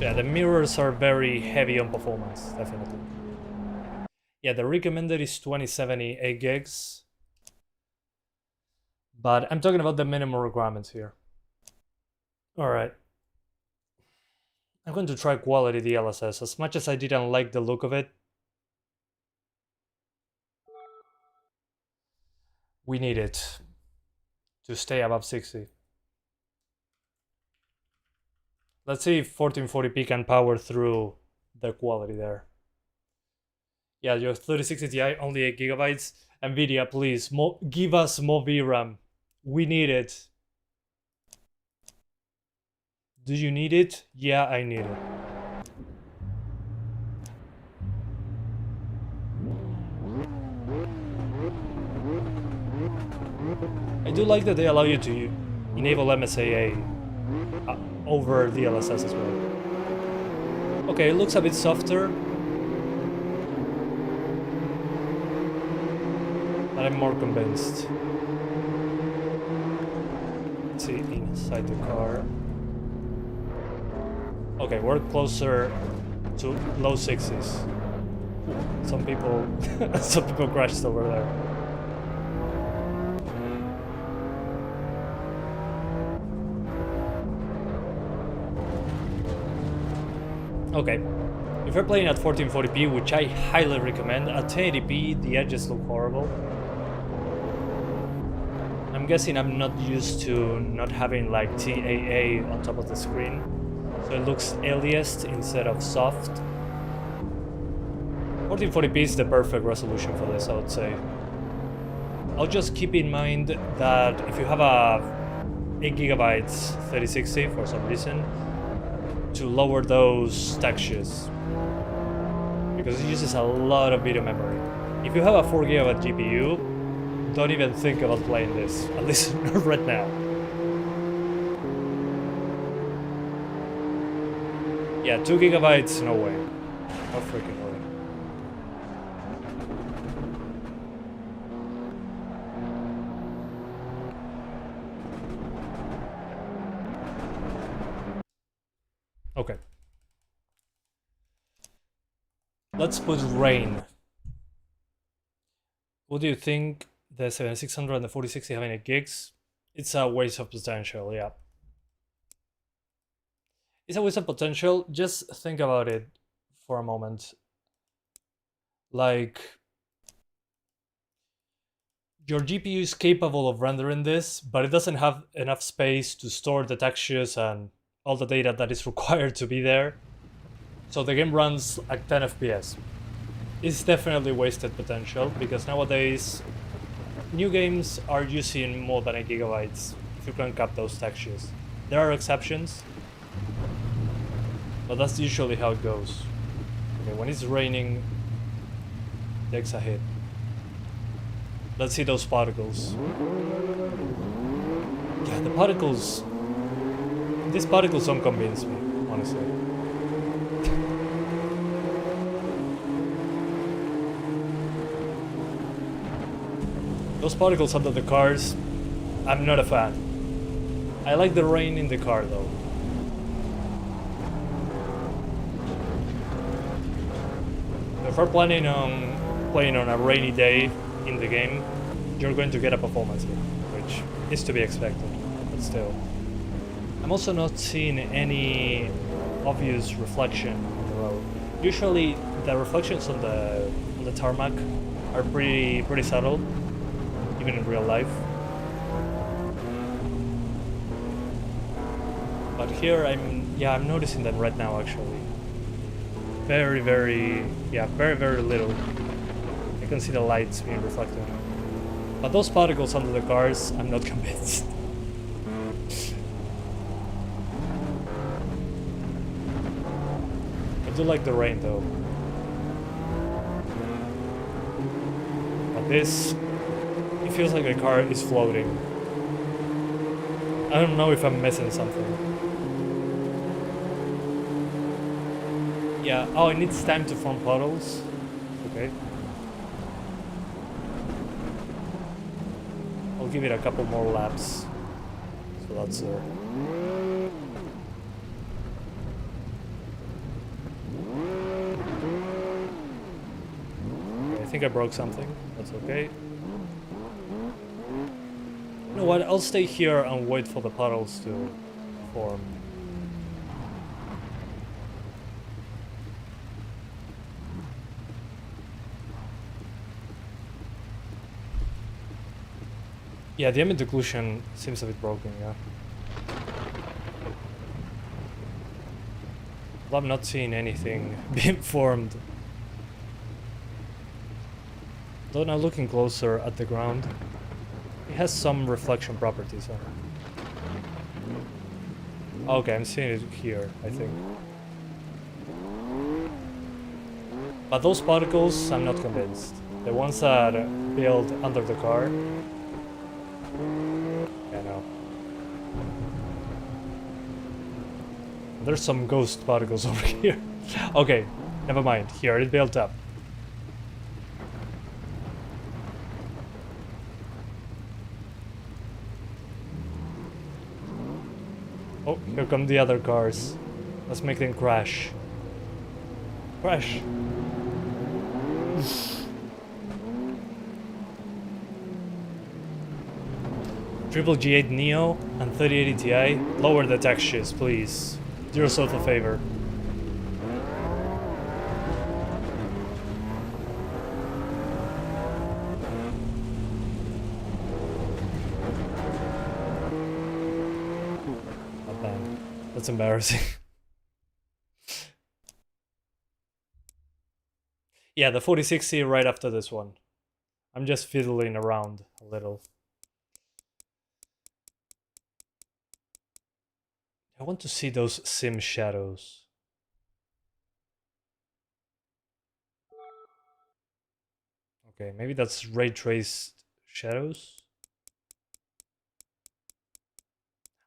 Yeah, the mirrors are very heavy on performance, definitely. Yeah, the recommended is 2070 8 gigs. But I'm talking about the minimum requirements here. Alright. I'm going to try quality DLSS. As much as I didn't like the look of it, we need it to stay above 60. Let's see if 1440p can power through the quality there. Yeah, your 3060 Ti, only 8 gigabytes. Nvidia, please, give us more VRAM. We need it. Do you need it? Yeah, I need it. I do like that they allow you to enable MSAA over DLSS as well. Okay, it looks a bit softer, but I'm more convinced. Let's see inside the car. Okay, we're closer to low 60s. Some people crashed over there. Okay, if you're playing at 1440p, which I highly recommend, at 1080p the edges look horrible. I'm guessing I'm not used to not having like TAA on top of the screen, so it looks aliased instead of soft. 1440p is the perfect resolution for this, I would say. I'll just keep in mind that if you have a 8 gigabytes 3060 for some reason, to lower those textures, because it uses a lot of video memory. If you have a 4 GB GPU, don't even think about playing this, at least not right now. Yeah, 2 gigabytes, no way. No freaking way. Okay. Let's put rain. What do you think? The 7600 and the 4060 having 8 gigs? It's a waste of potential, yeah. It's a waste of potential. Just think about it for a moment. Like, your GPU is capable of rendering this, but it doesn't have enough space to store the textures and all the data that is required to be there. So the game runs at 10 FPS. It's definitely wasted potential, because nowadays new games are using more than 8 gigabytes if you crank up those textures. There are exceptions, but that's usually how it goes. Okay, when it's raining, takes a hit. Let's see those particles. Yeah, the particles. These particles don't convince me, honestly. Those particles under the cars, I'm not a fan. I like the rain in the car though. The if you're planning on playing on a rainy day in the game, you're going to get a performance hit, which is to be expected, but still. I'm also not seeing any obvious reflection on the road. Usually the reflections on the tarmac are pretty subtle, even in real life. But here I'm noticing them right now actually. Very little. I can see the lights being reflected. But those particles under the cars, I'm not convinced. I do like the rain though. But this, it feels like the car is floating. I don't know if I'm missing something. Yeah, oh, it needs time to form puddles. Okay. I'll give it a couple more laps. So that's okay, I think I broke something. That's okay. You know what? I'll stay here and wait for the puddles to form. Yeah, the ambient occlusion seems a bit broken, yeah. Well, I'm not seeing anything being formed. Though now looking closer at the ground, it has some reflection properties on it. Okay, I'm seeing it here, I think. But those particles, I'm not convinced. The ones that build under the car, yeah, no. There's some ghost particles over here. Okay, never mind. Here, it built up. Oh, here come the other cars. Let's make them crash. Crash! Triple G8 Neo and 3080 Ti. Lower the textures, please. Do yourself a favor. Oh, damn. That's embarrassing. Yeah, the 4060 right after this one. I'm just fiddling around a little. I want to see those sim shadows. Okay, maybe that's ray traced shadows.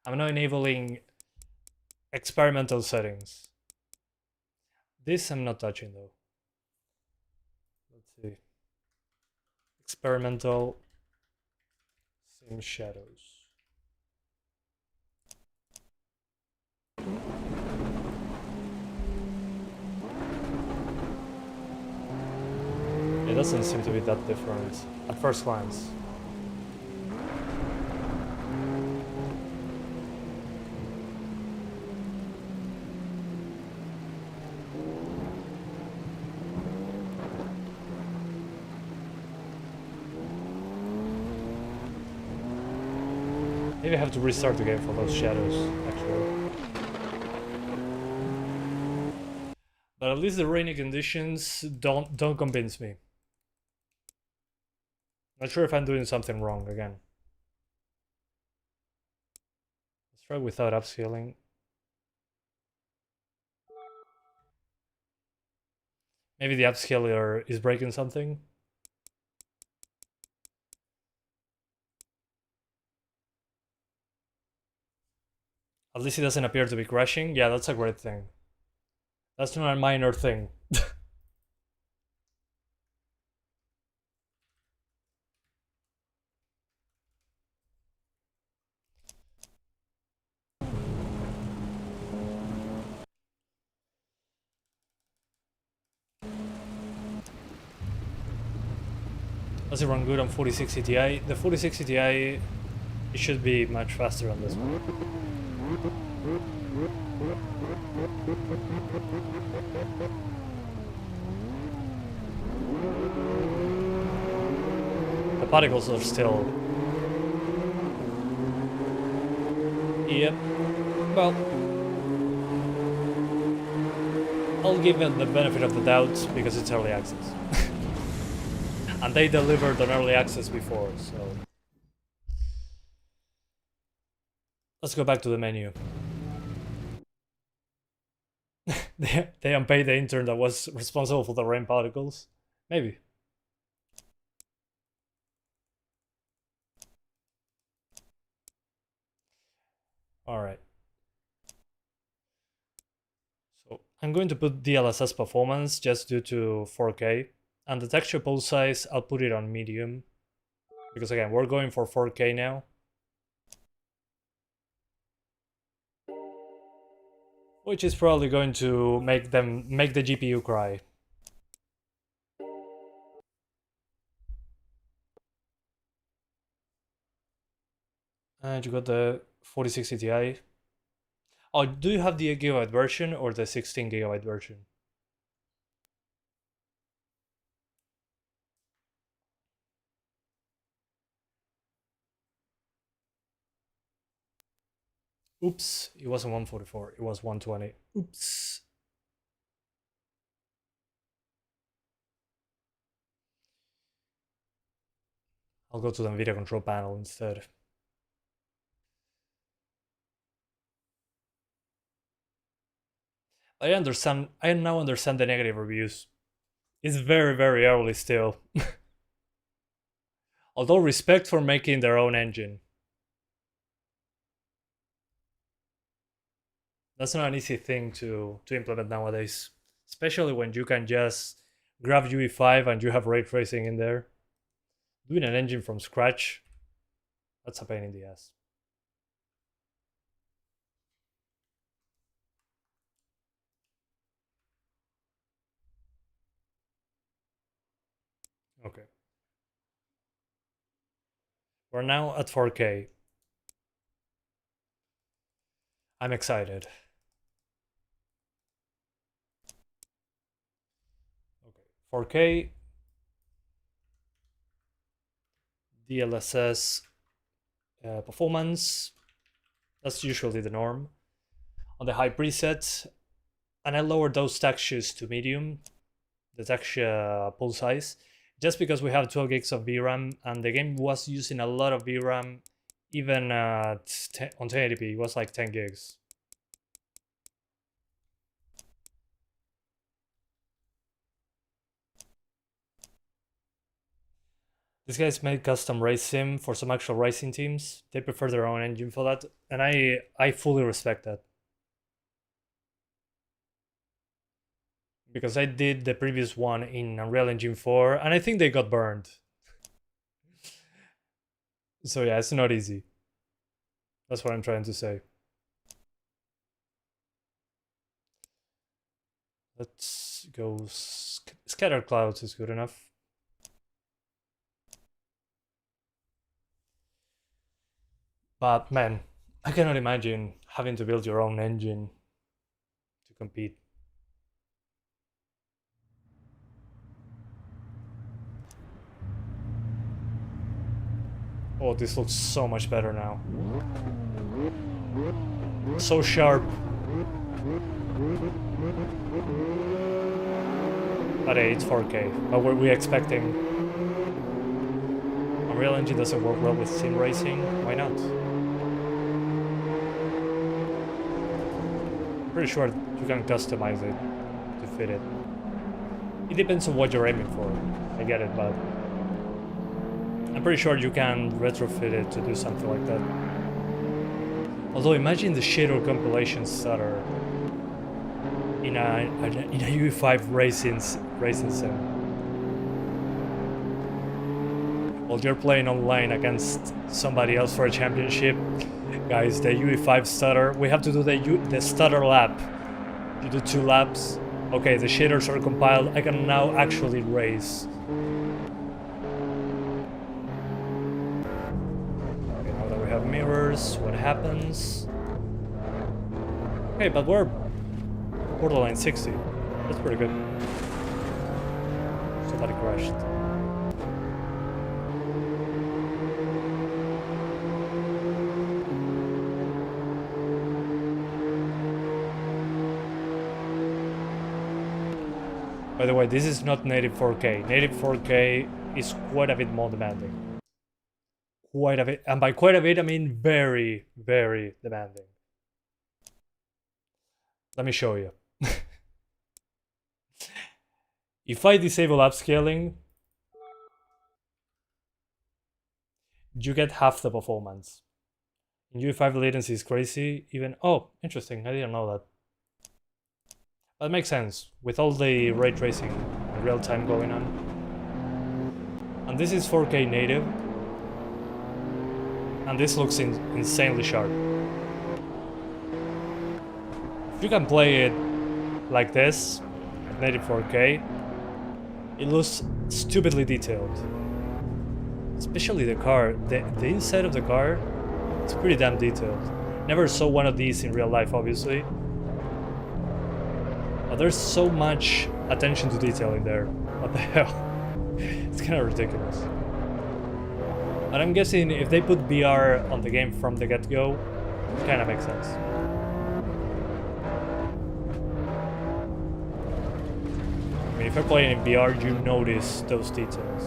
I'm now enabling experimental settings. This I'm not touching though. Let's see. Experimental sim shadows. It doesn't seem to be that different at first glance. Maybe I have to restart the game for those shadows, actually. But at least the rainy conditions don't convince me. Not sure if I'm doing something wrong again. Let's try without upscaling. Maybe the upscaler is breaking something. At least it doesn't appear to be crashing. Yeah, that's a great thing. That's not a minor thing. Does it run good on 4060 Ti? The 4060 Ti, it should be much faster on this one. The particles are still... Yep. Well, I'll give it the benefit of the doubt because it's early access. And they delivered on early access before, so... Let's go back to the menu. They unpaid the intern that was responsible for the rain particles? Maybe. Alright. So I'm going to put DLSS performance just due to 4K. And the texture pool size, I'll put it on medium. Because again, we're going for 4K now. Which is probably going to make the GPU cry. And you got the 4060 Ti. Oh, do you have the 8GB version or the 16GB version? Oops, it wasn't 144, it was 120. Oops. I'll go to the NVIDIA control panel instead. I now understand the negative reviews. It's very, very early still. Although respect for making their own engine. That's not an easy thing to implement nowadays. Especially when you can just grab UE5 and you have ray tracing in there. Doing an engine from scratch, that's a pain in the ass. Okay. We're now at 4K. I'm excited. Okay, 4K. DLSS performance. That's usually the norm. On the high preset, and I lowered those textures to medium, the texture pool size, just because we have 12 gigs of VRAM, and the game was using a lot of VRAM, even on 1080p, it was like 10 gigs. These guys made custom race sim for some actual racing teams. They prefer their own engine for that, and I fully respect that. Because I did the previous one in Unreal Engine 4, and I think they got burned. So yeah, it's not easy. That's what I'm trying to say. Let's go... Scattered clouds is good enough. But man, I cannot imagine having to build your own engine to compete. Oh, this looks so much better now. So sharp. But hey, it's 4K. What were we expecting? Unreal Engine doesn't work well with sim racing. Why not? Pretty sure you can customize it to fit it. It depends on what you're aiming for. I get it, but I'm pretty sure you can retrofit it to do something like that. Although imagine the shader compilation stutter in a UE5 racing sim. While you're playing online against somebody else for a championship, guys, the UE5 stutter, we have to do the stutter lap. You do 2 laps. Okay, the shaders are compiled. I can now actually race. errors, what happens. Okay, but we're borderline 60. That's pretty good. Somebody crashed. By the way, this is not native 4K. Native 4K is quite a bit more demanding. Quite a bit, and by quite a bit, I mean very, very demanding. Let me show you. If I disable upscaling, you get half the performance. In UE5 latency is crazy, even... Oh, interesting, I didn't know that. That makes sense, with all the ray tracing in real time going on. And this is 4K native. And this looks insanely sharp. If you can play it like this, native 4K, it looks stupidly detailed. Especially the car. The inside of the car, it's pretty damn detailed. Never saw one of these in real life, obviously. But there's so much attention to detail in there. What the hell? It's kind of ridiculous. But I'm guessing if they put VR on the game from the get-go, it kind of makes sense. I mean, if you're playing in VR, you notice those details.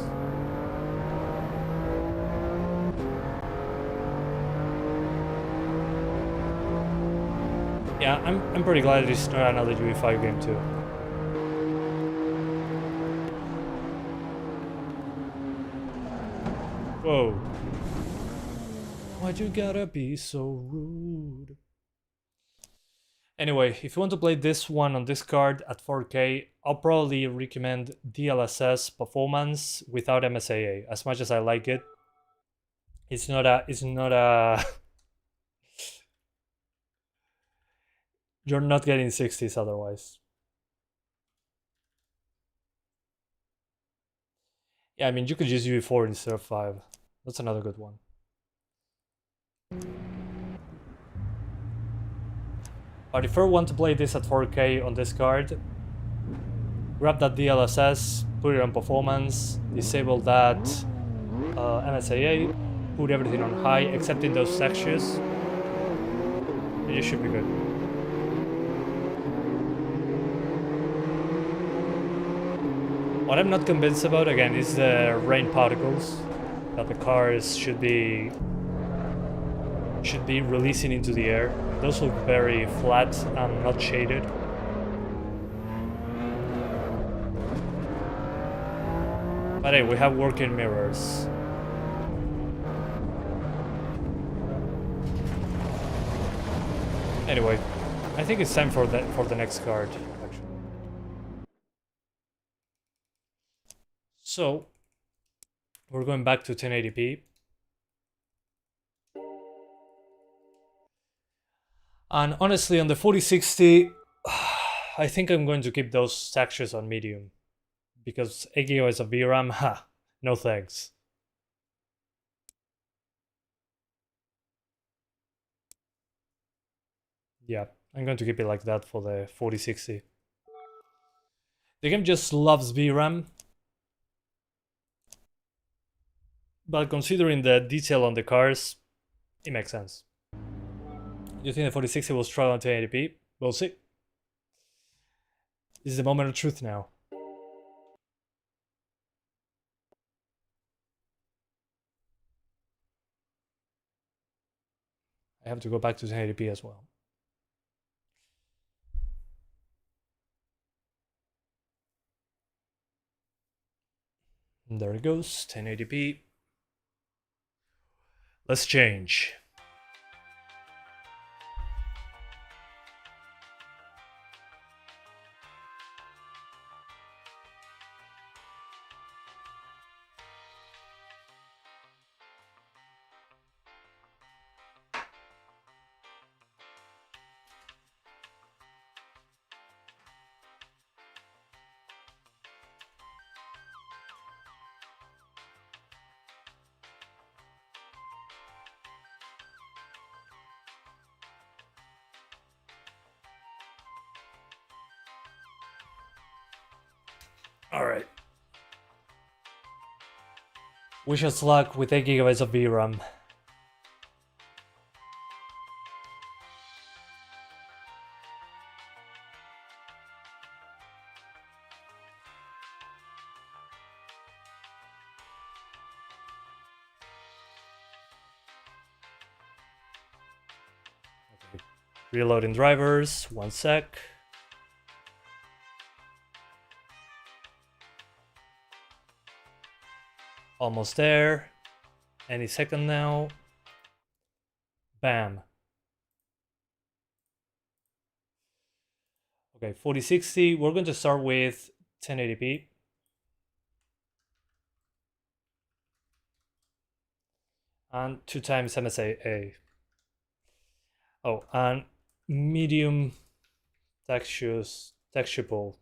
Yeah, I'm pretty glad it's not another UE5 game too. Whoa. Why'd you gotta be so rude? Anyway, if you want to play this one on this card at 4K, I'll probably recommend DLSS performance without MSAA. As much as I like it, it's not a You're not getting 60s otherwise. Yeah, I mean, you could use UE4 instead of 5. That's another good one. But if you want to play this at 4K on this card, grab that DLSS, put it on performance, disable that MSAA, put everything on high except in those textures, and you should be good. What I'm not convinced about, again, is the rain particles that the cars should be releasing into the air. Those look very flat and not shaded. But hey, we have working mirrors. Anyway, I think it's time for the next card, actually. So, we're going back to 1080p. And honestly, on the 4060, I think I'm going to keep those textures on medium. Because 8 GB of VRAM, ha, no thanks. Yeah, I'm going to keep it like that for the 4060. The game just loves VRAM. But considering the detail on the cars, it makes sense. Do you think the 4060 will struggle on 1080p? We'll see. This is the moment of truth now. I have to go back to 1080p as well. And there it goes, 1080p. Let's change. Alright. Wish us luck with 8 GB of VRAM. Okay. Reloading drivers, 1 sec. Almost there. Any second now. Bam. Okay, 4060. We're going to start with 1080p. And 2 times MSA. Oh, and medium texture pool.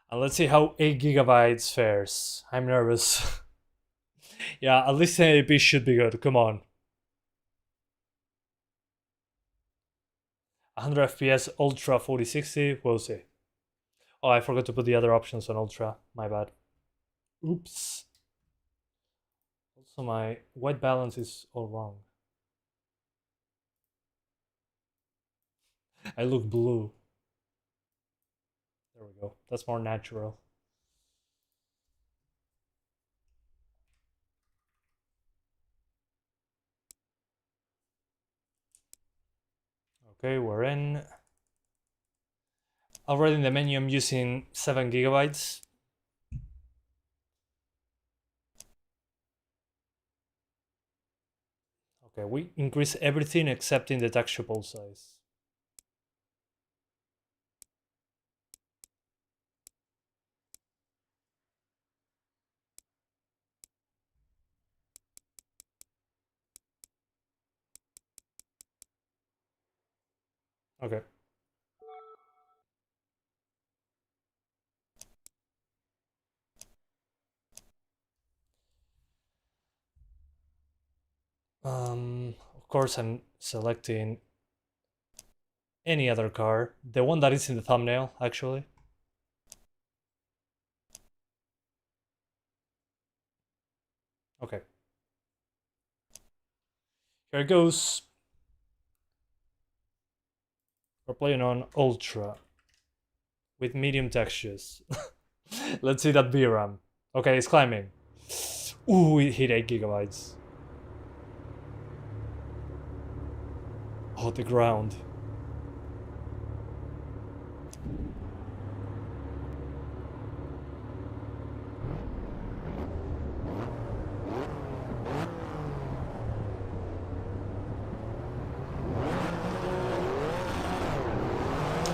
And let's see how 8 GB fares. I'm nervous. Yeah, at least 1080p should be good. Come on. 100 FPS Ultra 4060. We'll see. Oh, I forgot to put the other options on Ultra. My bad. Oops. Also, my white balance is all wrong. I look blue. There we go. That's more natural. Okay, we're in. Already in the menu, I'm using 7 GB. Okay, we increase everything except in the texture pool size. Okay. Of course, I'm selecting any other car. The one that is in the thumbnail, actually. Okay. Here it goes. We're playing on Ultra with medium textures. Let's see that VRAM. Okay, it's climbing. Ooh, it hit 8 GB. Oh, the ground.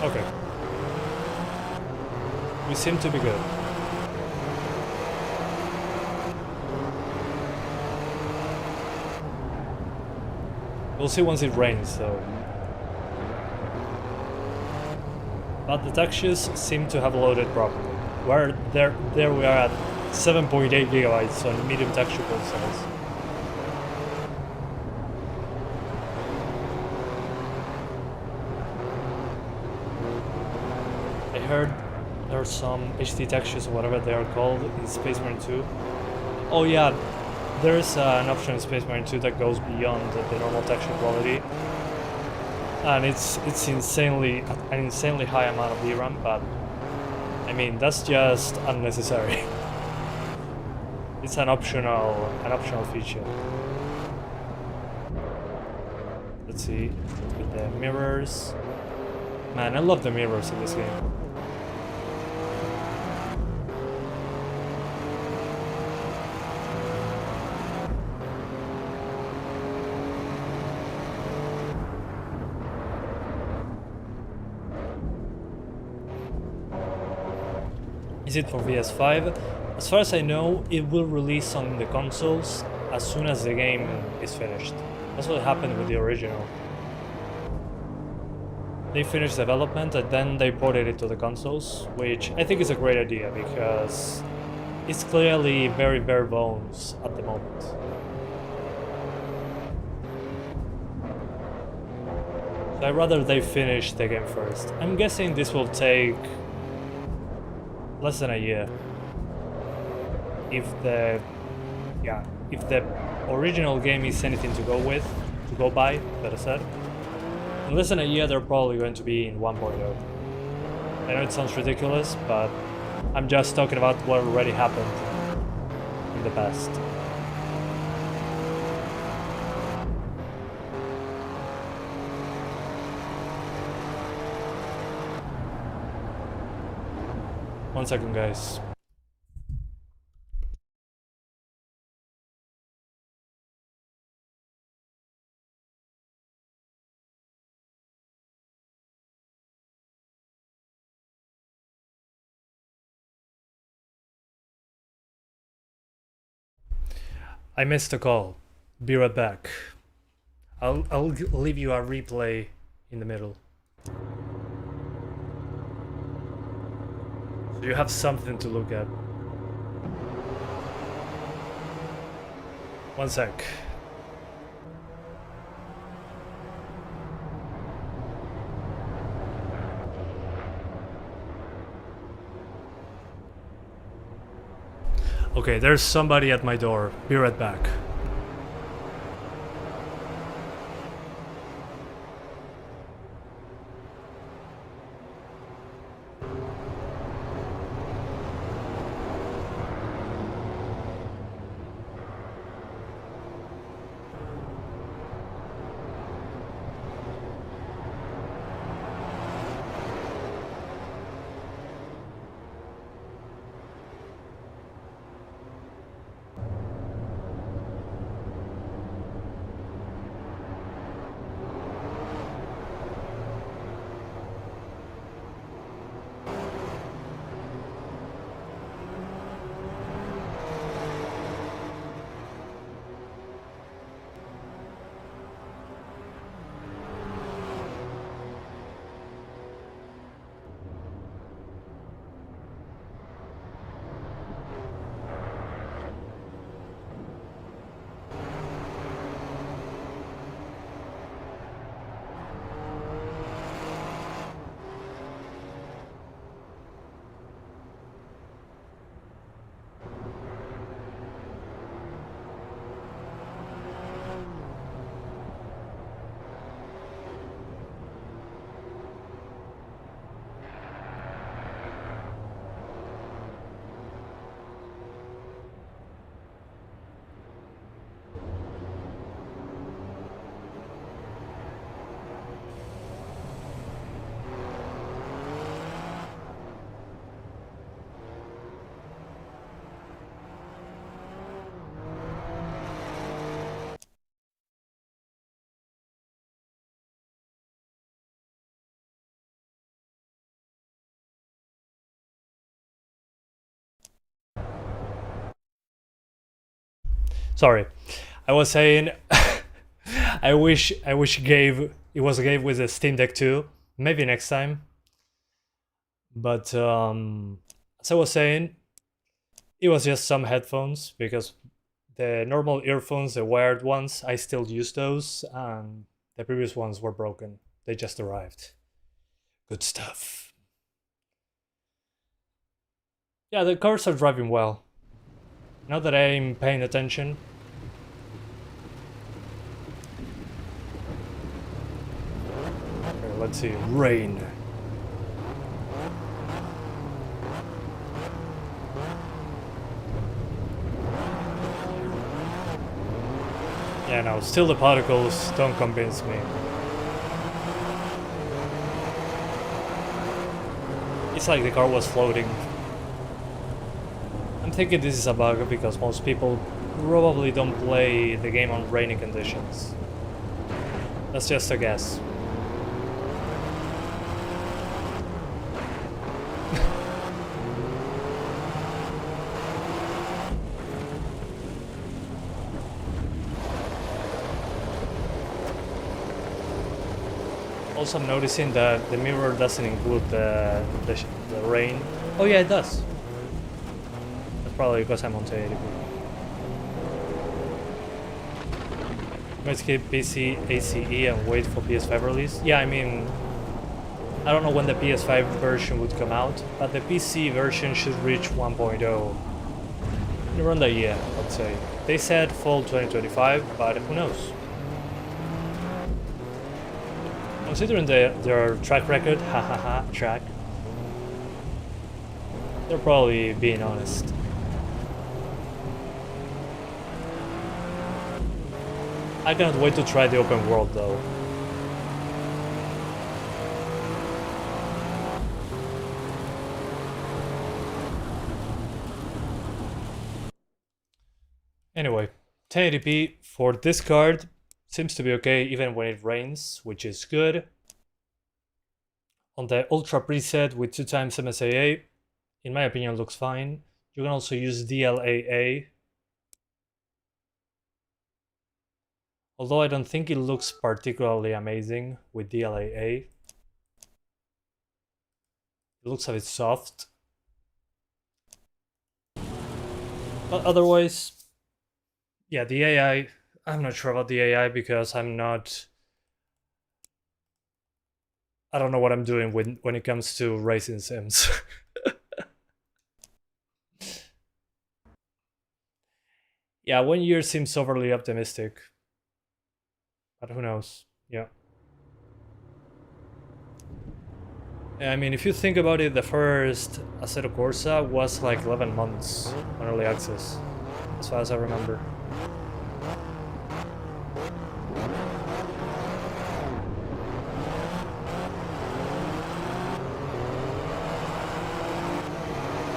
Okay. We seem to be good. We'll see once it rains, though. But the textures seem to have loaded properly. Where there we are at 7.8 GB on medium texture pool size. I heard there's some HD textures or whatever they are called in Space Marine 2. Oh yeah, there's an option in Space Marine 2 that goes beyond the normal texture quality. And it's an insanely high amount of VRAM, but I mean that's just unnecessary. It's an optional feature. Let's see with the mirrors. Man, I love the mirrors in this game. Is it for PS5? As far as I know, it will release on the consoles as soon as the game is finished. That's what happened with the original. They finished development and then they ported it to the consoles, which I think is a great idea because it's clearly very bare bones at the moment. So I'd rather they finish the game first. I'm guessing this will take less than a year. If the original game is anything to go by, better said, in less than a year they're probably going to be in 1.0. I know it sounds ridiculous, but I'm just talking about what already happened in the past. One second, guys. I missed a call. Be right back. I'll leave you a replay in the middle. So you have something to look at. One sec. Okay, there's somebody at my door. Be right back. Sorry, I was saying I wish it was Gabe with a Steam Deck 2. Maybe next time. But as I was saying, it was just some headphones, because the normal earphones, the wired ones, I still use those, and the previous ones were broken. They just arrived. Good stuff. Yeah, the cars are driving well. Now that I'm paying attention. Okay, let's see. Rain. Yeah, no, still the particles don't convince me. It's like the car was floating. I'm thinking this is a bug because most people probably don't play the game on rainy conditions. That's just a guess. Also, I'm noticing that the mirror doesn't include the rain. Oh yeah, it does. That's probably because I'm on 1080p. Let's skip PC ACE and wait for PS5 release. Yeah, I mean, I don't know when the PS5 version would come out, but the PC version should reach 1.0 in around that year, I'd say. They said fall 2025, but who knows? Considering their track record, hahaha, track, they're probably being honest. I cannot wait to try the open world though. Anyway, 1080p for this card seems to be okay even when it rains, which is good. On the Ultra preset with 2x MSAA, in my opinion looks fine. You can also use DLAA. Although I don't think it looks particularly amazing with DLAA. It looks a bit soft. But otherwise, yeah, the AI, I'm not sure about the AI because I don't know what I'm doing when it comes to racing sims. Yeah, 1 year seems overly optimistic. But who knows? Yeah. I mean, if you think about it, the first Assetto Corsa was like 11 months on early access, as far as I remember.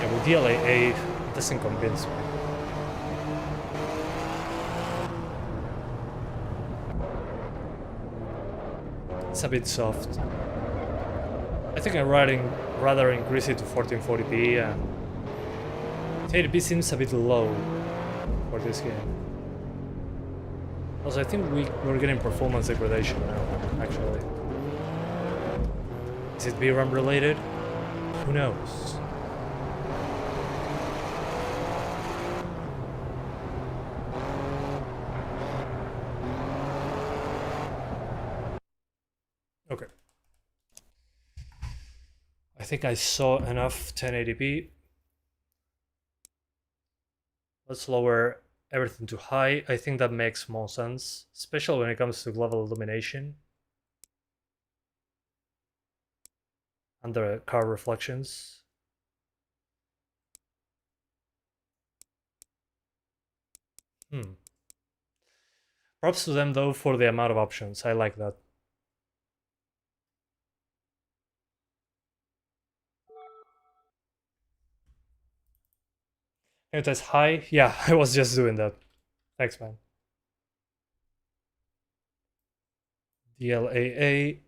Yeah, with DLAA, it doesn't convince me. It's a bit soft. I think I'd rather increase it to 1440p, and 1080p seems a bit low for this game. Also, I think we're getting performance degradation now, actually. Is it VRAM related? Who knows? Okay. I think I saw enough 1080p. Let's lower everything to high. I think that makes more sense, especially when it comes to global illumination and the car reflections. Props to them though for the amount of options. I like that. Can you test high? Yeah, I was just doing that. Thanks, man. DLAA,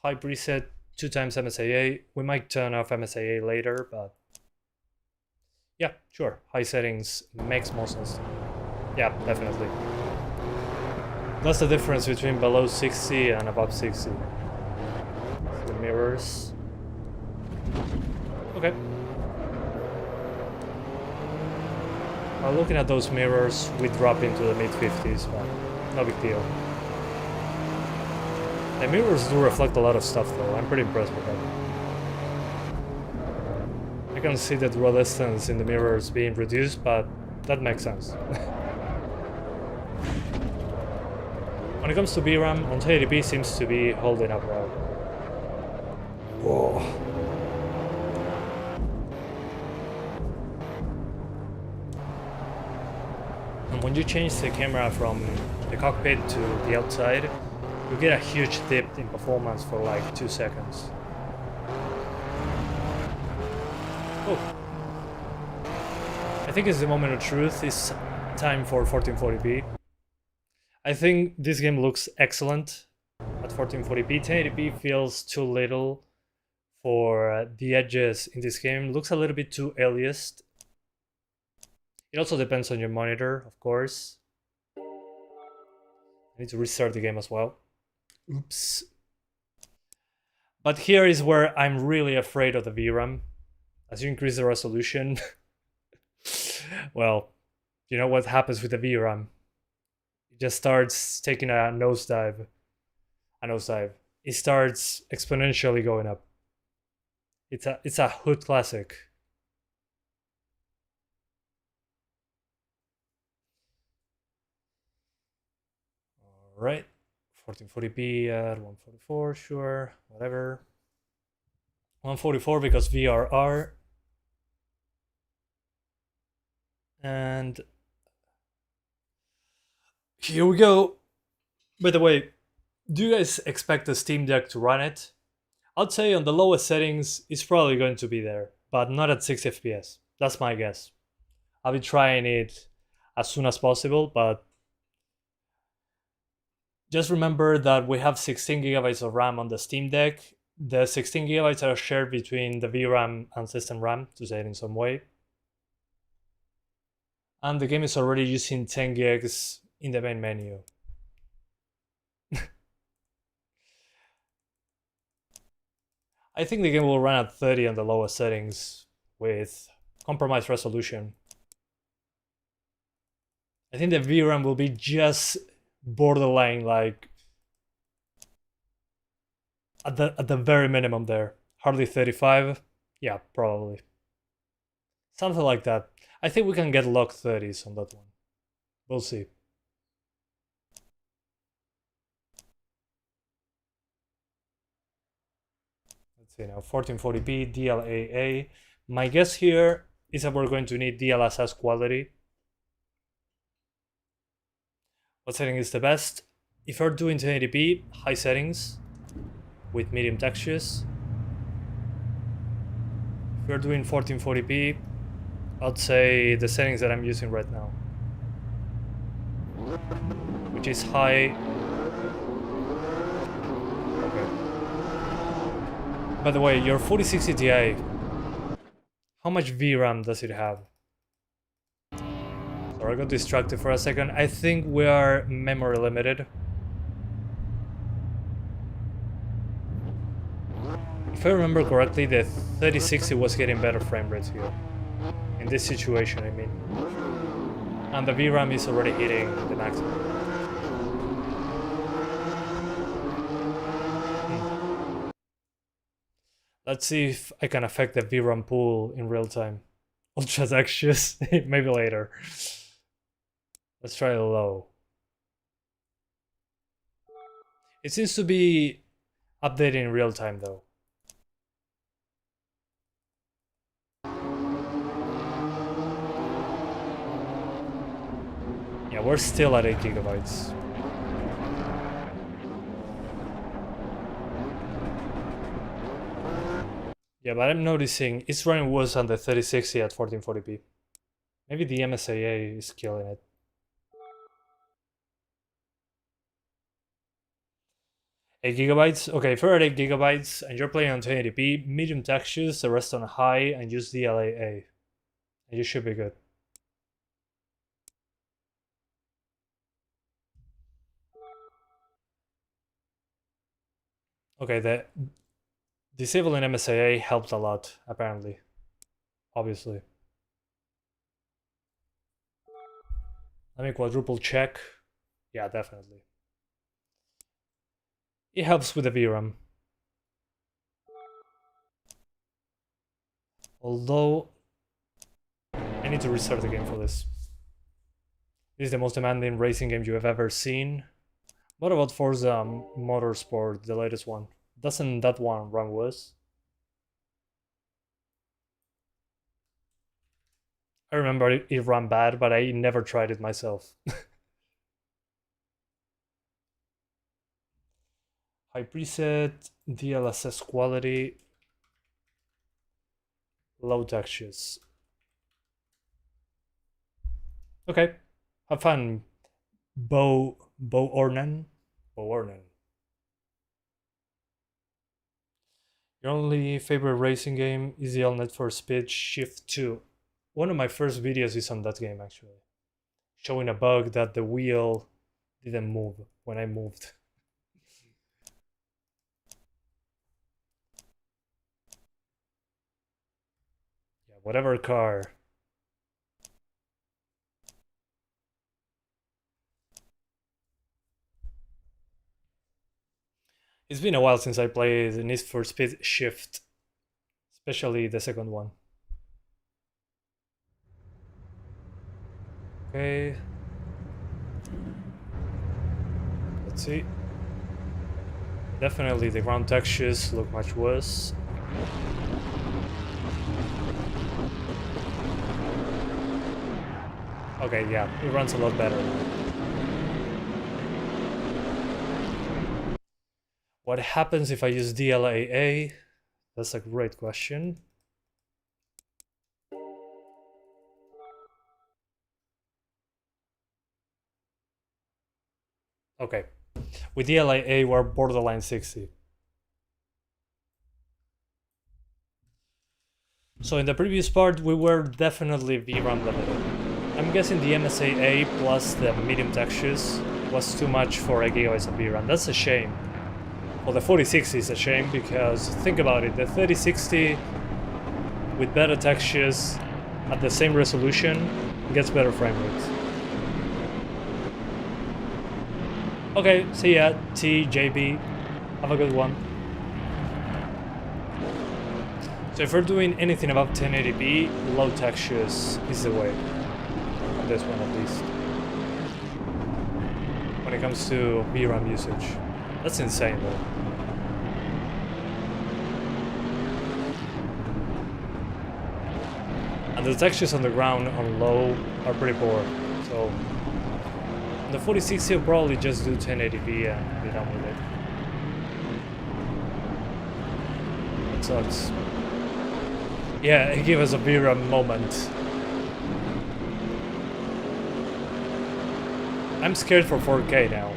high preset, 2x MSAA. We might turn off MSAA later, but yeah, sure. High settings makes more sense. Yeah, definitely. That's the difference between below 60 and above 60. The mirrors. Okay. While looking at those mirrors, we drop into the mid-50s, but no big deal. The mirrors do reflect a lot of stuff though, I'm pretty impressed with that. I can see the draw distance in the mirrors being reduced, but that makes sense. When it comes to VRAM, on 1080p seems to be holding up well. Whoa. And when you change the camera from the cockpit to the outside, you get a huge dip in performance for like 2 seconds. Oh. I think it's the moment of truth. It's time for 1440p. I think this game looks excellent at 1440p. 1080p feels too little for the edges in this game. Looks a little bit too aliased. It also depends on your monitor, of course. I need to restart the game as well. Oops. But here is where I'm really afraid of the VRAM. As you increase the resolution, well, you know what happens with the VRAM. It just starts taking a nosedive. it starts exponentially going up. It's a hood classic. All right, 1440p at 144, sure, whatever. 144 because VRR. And here we go. By the way, do you guys expect the Steam Deck to run it? I'd say on the lowest settings, it's probably going to be there, but not at 60 FPS. That's my guess. I'll be trying it as soon as possible, but just remember that we have 16 gigabytes of RAM on the Steam Deck. The 16 gigabytes are shared between the VRAM and system RAM, to say it in some way. And the game is already using 10 gigs in the main menu. I think the game will run at 30 on the lowest settings with compromised resolution. I think the VRAM will be just borderline, like at the very minimum there. Hardly 35. Yeah, probably. Something like that. I think we can get locked 30s on that one. We'll see. Let's see now, 1440p, DLAA. My guess here is that we're going to need DLSS quality. What setting is the best? If you're doing 1080p, high settings with medium textures. If you're doing 1440p, I'd say the settings that I'm using right now, which is high. Okay. By the way, your 4060 Ti, how much VRAM does it have? Sorry, I got distracted for a second. I think we are memory limited. If I remember correctly, the 3060 was getting better frame rates here. In this situation, I mean. And the VRAM is already hitting the maximum. Let's see if I can affect the VRAM pool in real time. Ultra textures, maybe later. Let's try low. It seems to be updating in real time though. Yeah, we're still at 8 gigabytes. Yeah, but I'm noticing it's running worse on the 3060 at 1440p. Maybe the MSAA is killing it. Eight gigabytes? Okay, if you're at 8 gigabytes and you're playing on 1080p, medium textures, the rest on high, and use DLAA. And you should be good. Okay, the disabling MSAA helped a lot, apparently. Obviously. Let me quadruple check. Yeah, definitely. It helps with the VRAM. Although, I need to restart the game for this. This is the most demanding racing game you have ever seen. What about Forza Motorsport, the latest one? Doesn't that one run worse? I remember it ran bad, but I never tried it myself. High preset, DLSS quality, low textures. Okay, have fun, Bo Ornan. Your only favorite racing game is the Need for Speed Shift 2. One of my first videos is on that game actually, showing a bug that the wheel didn't move when I moved. Yeah, whatever car. It's been a while since I played Need for Speed Shift, especially the second one. Okay. Let's see. Definitely the ground textures look much worse. Okay, yeah, it runs a lot better now. What happens if I use DLAA? That's a great question. Okay, with DLAA we're borderline 60. So in the previous part we were definitely VRAM limited. I'm guessing the MSAA plus the medium textures was too much for a gigabyte of VRAM. That's a shame. Well, the 4060 is a shame because think about it, the 3060 with better textures at the same resolution gets better frame rates. Okay, see ya, TJB. Have a good one. So if we're doing anything above 1080p, low textures is the way. On this one at least. When it comes to VRAM usage. That's insane though. And the textures on the ground on low are pretty poor. So the 4060 will probably just do 1080p and be done with it. That sucks. Yeah, it gave us a VRAM moment. I'm scared for 4K now.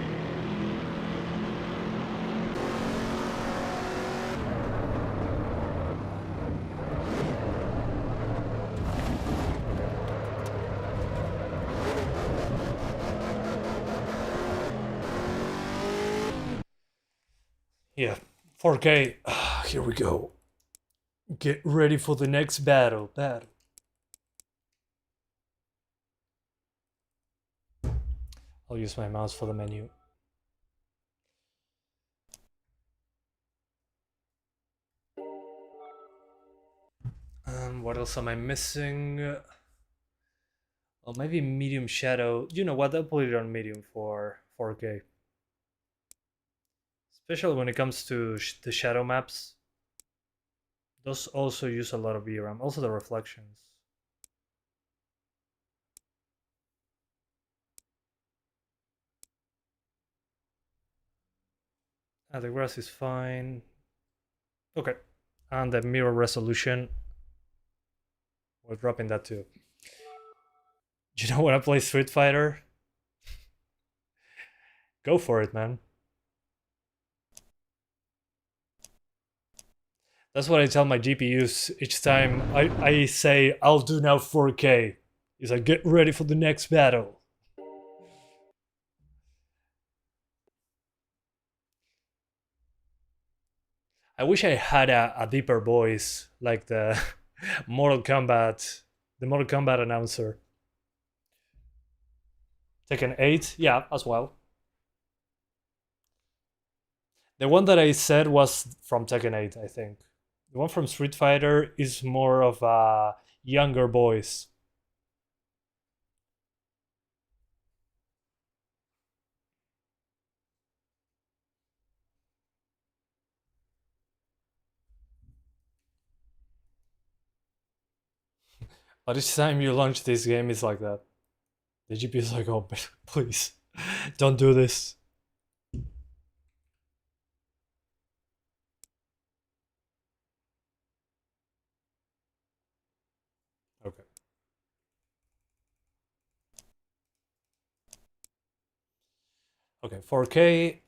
Yeah, 4K. Here we go. Get ready for the next battle. I'll use my mouse for the menu. What else am I missing? Well, maybe medium shadow. You know what? I'll put it on medium for 4K. Especially when it comes to the shadow maps. Those also use a lot of VRAM. Also the reflections. The grass is fine. Okay. And the mirror resolution. We're dropping that too. You know when I play Street Fighter? Go for it, man. That's what I tell my GPUs each time I say I'll do now 4K. Is I get ready for the next battle. I wish I had a deeper voice like the the Mortal Kombat announcer. Tekken 8, yeah, as well. The one that I said was from Tekken 8, I think. The one from Street Fighter is more of a younger voice. But each time you launch this game, it's like that. The GPU is like, oh, please, don't do this. Okay. Okay, 4K,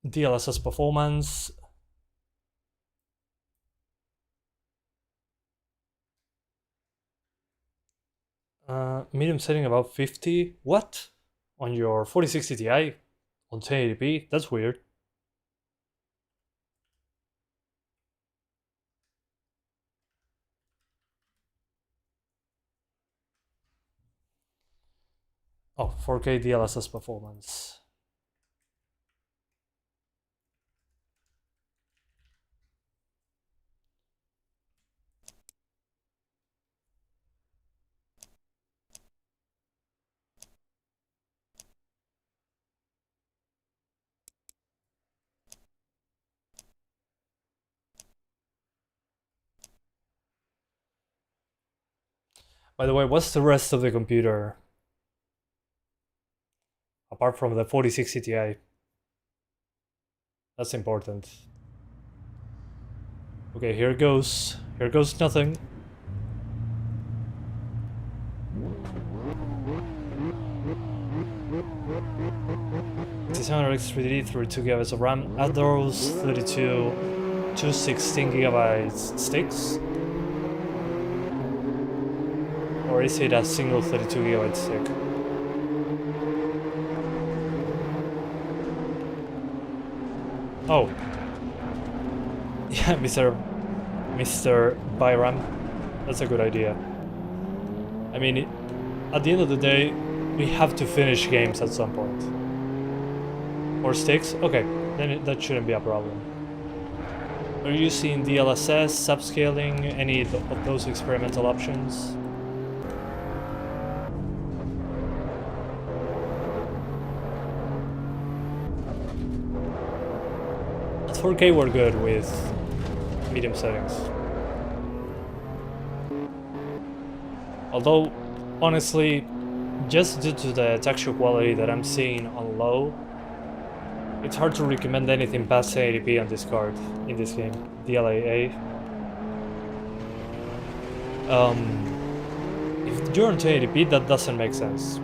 DLSS performance. Medium setting about 50. What? On your 4060 Ti? On 1080p? That's weird. Oh, 4K DLSS performance. By the way, what's the rest of the computer? Apart from the 4060 Ti. That's important. Okay, here goes. Here goes nothing. X 3D, 32 GB of RAM. Add those 32 to 16 GB sticks. Or is it a single 32 GB stick? Oh. Yeah, Mr. VRAM. That's a good idea. I mean, at the end of the day, we have to finish games at some point. Or sticks? Okay, then that shouldn't be a problem. Are you using DLSS, subscaling, any of those experimental options? At 4K we're good with medium settings. Although, honestly, just due to the texture quality that I'm seeing on low, it's hard to recommend anything past 1080p on this card in this game, DLAA. If you're on 1080p, that doesn't make sense.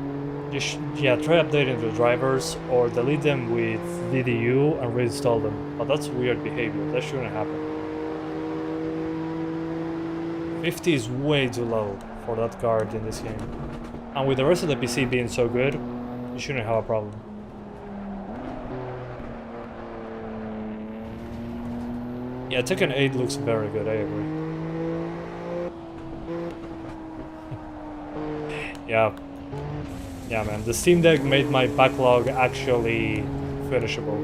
Yeah, try updating the drivers or delete them with DDU and reinstall them. But that's weird behavior, that shouldn't happen. 50 is way too low for that card in this game. And with the rest of the PC being so good, you shouldn't have a problem. Yeah, Tekken 8 looks very good, I agree. Yeah man, the Steam Deck made my backlog actually finishable.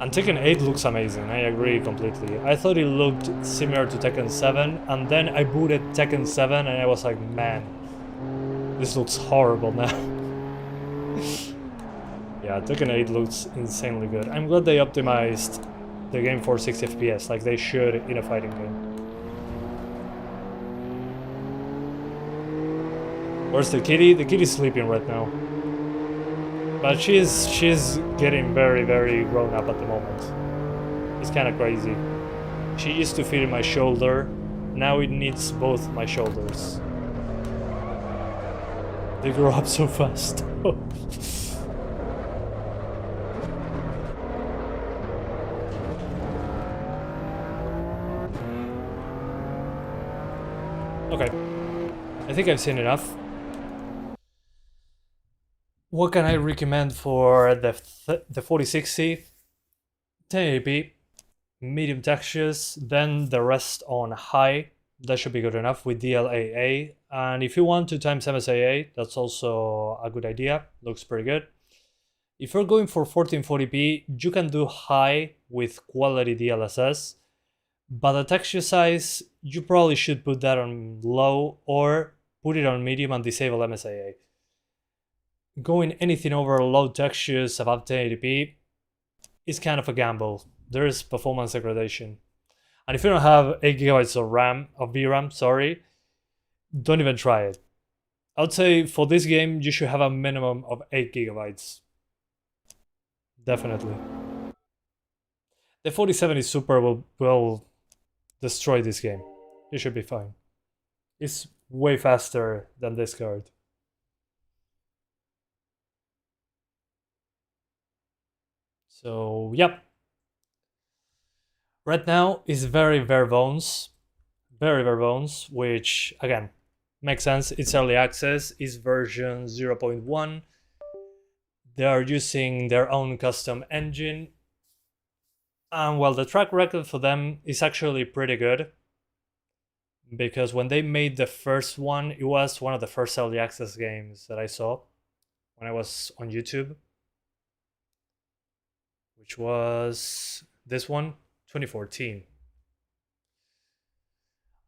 And Tekken 8 looks amazing, I agree completely. I thought it looked similar to Tekken 7, and then I booted Tekken 7 and I was like, man, this looks horrible now. Yeah, Tekken 8 looks insanely good. I'm glad they optimized the game for 60 FPS, like they should in a fighting game. Where's the kitty? The kitty's sleeping right now. But she's getting very, very grown up at the moment. It's kind of crazy. She used to fit in my shoulder, now it needs both my shoulders. They grow up so fast. Okay, I think I've seen enough. What can I recommend for the 4060? 1080p, medium textures, then the rest on high. That should be good enough with DLAA. And if you want 2x MSAA, that's also a good idea. Looks pretty good. If you're going for 1440p, you can do high with quality DLSS. But the texture size, you probably should put that on low or put it on medium and disable MSAA. Going anything over low textures above 1080p is kind of a gamble. There is performance degradation. And if you don't have 8 GB of RAM, of VRAM, sorry, don't even try it. I would say for this game, you should have a minimum of 8 GB. Definitely. The 4070 Super will destroy this game. It should be fine. It's way faster than this card. So, yep. Right now is very bare bones, which again makes sense. It's early access, it's version 0.1. They are using their own custom engine. And well, the track record for them is actually pretty good. Because when they made the first one, it was one of the first early access games that I saw when I was on YouTube. Which was this one, 2014.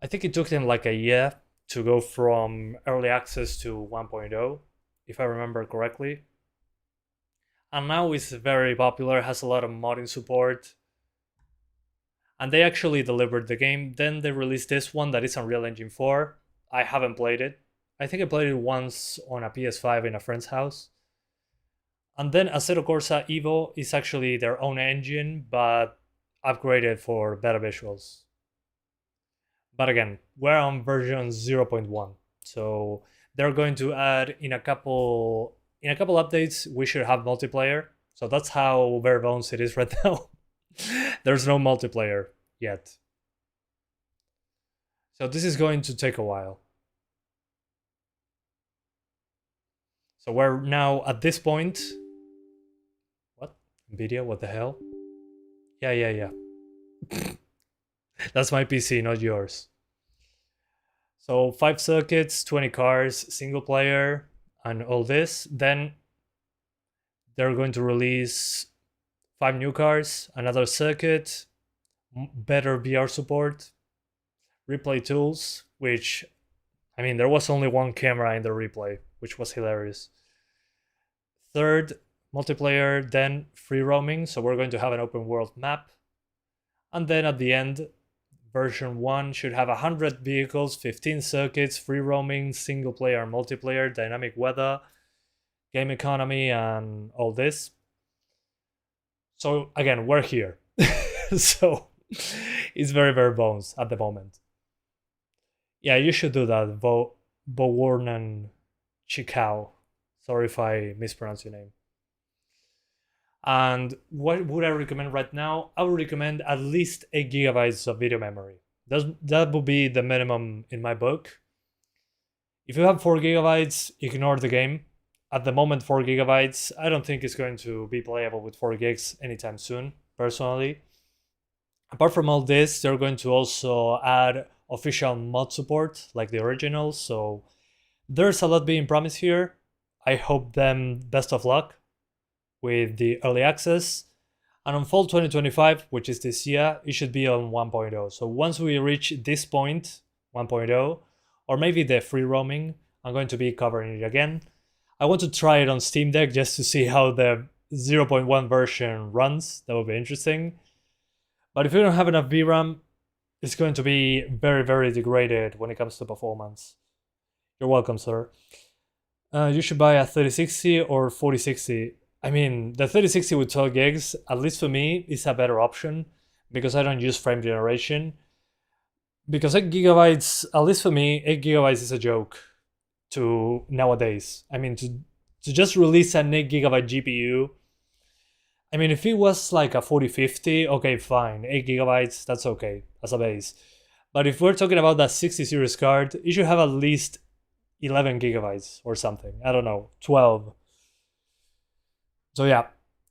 I think it took them like a year to go from early access to 1.0, if I remember correctly. and now it's very popular, has a lot of modding support. And they actually delivered the game. Then they released this one that is Unreal Engine 4. I haven't played it. I think I played it once on a PS5 in a friend's house. And then Assetto Corsa EVO is actually their own engine, but upgraded for better visuals. But again, we're on version 0.1. So they're going to add in a couple updates, we should have multiplayer. So that's how bare bones it is right now. There's no multiplayer yet. So this is going to take a while. So we're now at this point. What? Nvidia, what the hell? Yeah. That's my PC, not yours. So 5 circuits, 20 cars, single player, and all this. Then they're going to release 5 new cars, another circuit, better VR support, replay tools, which, I mean, there was only one camera in the replay, which was hilarious. Third, multiplayer, then free roaming, so we're going to have an open world map. And then at the end, version 1 should have 100 vehicles, 15 circuits, free roaming, single player, multiplayer, dynamic weather, game economy, and all this. So again, we're here. So it's very, very bones at the moment. Yeah, you should do that, Bowarnan Chikao. Sorry if I mispronounce your name. And what would I recommend right now? I would recommend at least 8 gigabytes of video memory. That would be the minimum in my book. If you have 4 gigabytes, ignore the game. At the moment, 4 gigabytes, I don't think it's going to be playable with 4 gigs anytime soon, personally. Apart from all this, they're going to also add official mod support, like the original, so there's a lot being promised here. I hope them best of luck with the early access. And on fall 2025, which is this year, it should be on 1.0. So once we reach this point, 1.0, or maybe the free roaming, I'm going to be covering it again. I want to try it on Steam Deck just to see how the 0.1 version runs. That would be interesting. But if you don't have enough VRAM, it's going to be very, very degraded when it comes to performance. You're welcome, sir. You should buy a 3060 or 4060. I mean, the 3060 with 12 gigs, at least for me, is a better option because I don't use frame generation. Because 8 gigabytes, at least for me, 8 gigabytes is a joke to nowadays. I mean, to just release an 8 gigabyte GPU, I mean, if it was like a 4050, okay, fine, 8 gigabytes, that's okay as a base. But if we're talking about that 60 series card, it should have at least 11 gigabytes or something. I don't know, 12. So yeah,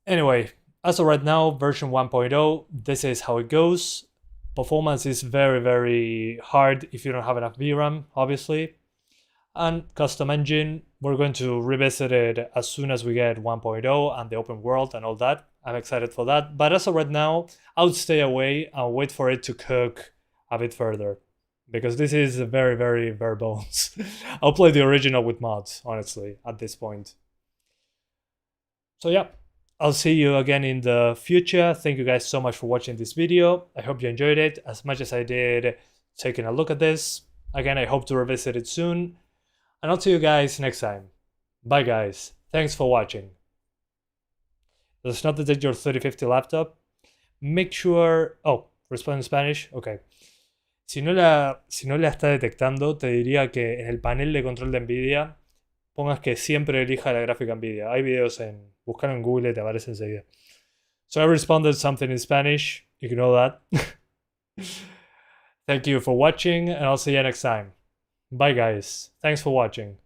anyway, as of right now, version 1.0, this is how it goes. Performance is very, very hard if you don't have enough VRAM, obviously. And custom engine, we're going to revisit it as soon as we get 1.0 and the open world and all that. I'm excited for that. But as of right now, I would stay away and wait for it to cook a bit further. Because this is very, very bare bones. I'll play the original with mods, honestly, at this point. So yeah, I'll see you again in the future. Thank you guys so much for watching this video. I hope you enjoyed it as much as I did taking a look at this. Again, I hope to revisit it soon. And I'll see you guys next time. Bye guys. Thanks for watching. Does not detect your 3050 laptop? Make sure... Oh, respond in Spanish? Okay. Si no la está detectando, te diría que en el panel de control de Nvidia pongas que siempre elija la gráfica Nvidia. Hay videos en... Buscar en Google y te aparece enseguida. So I responded something in Spanish. Ignore that. Thank you for watching and I'll see you next time. Bye guys. Thanks for watching.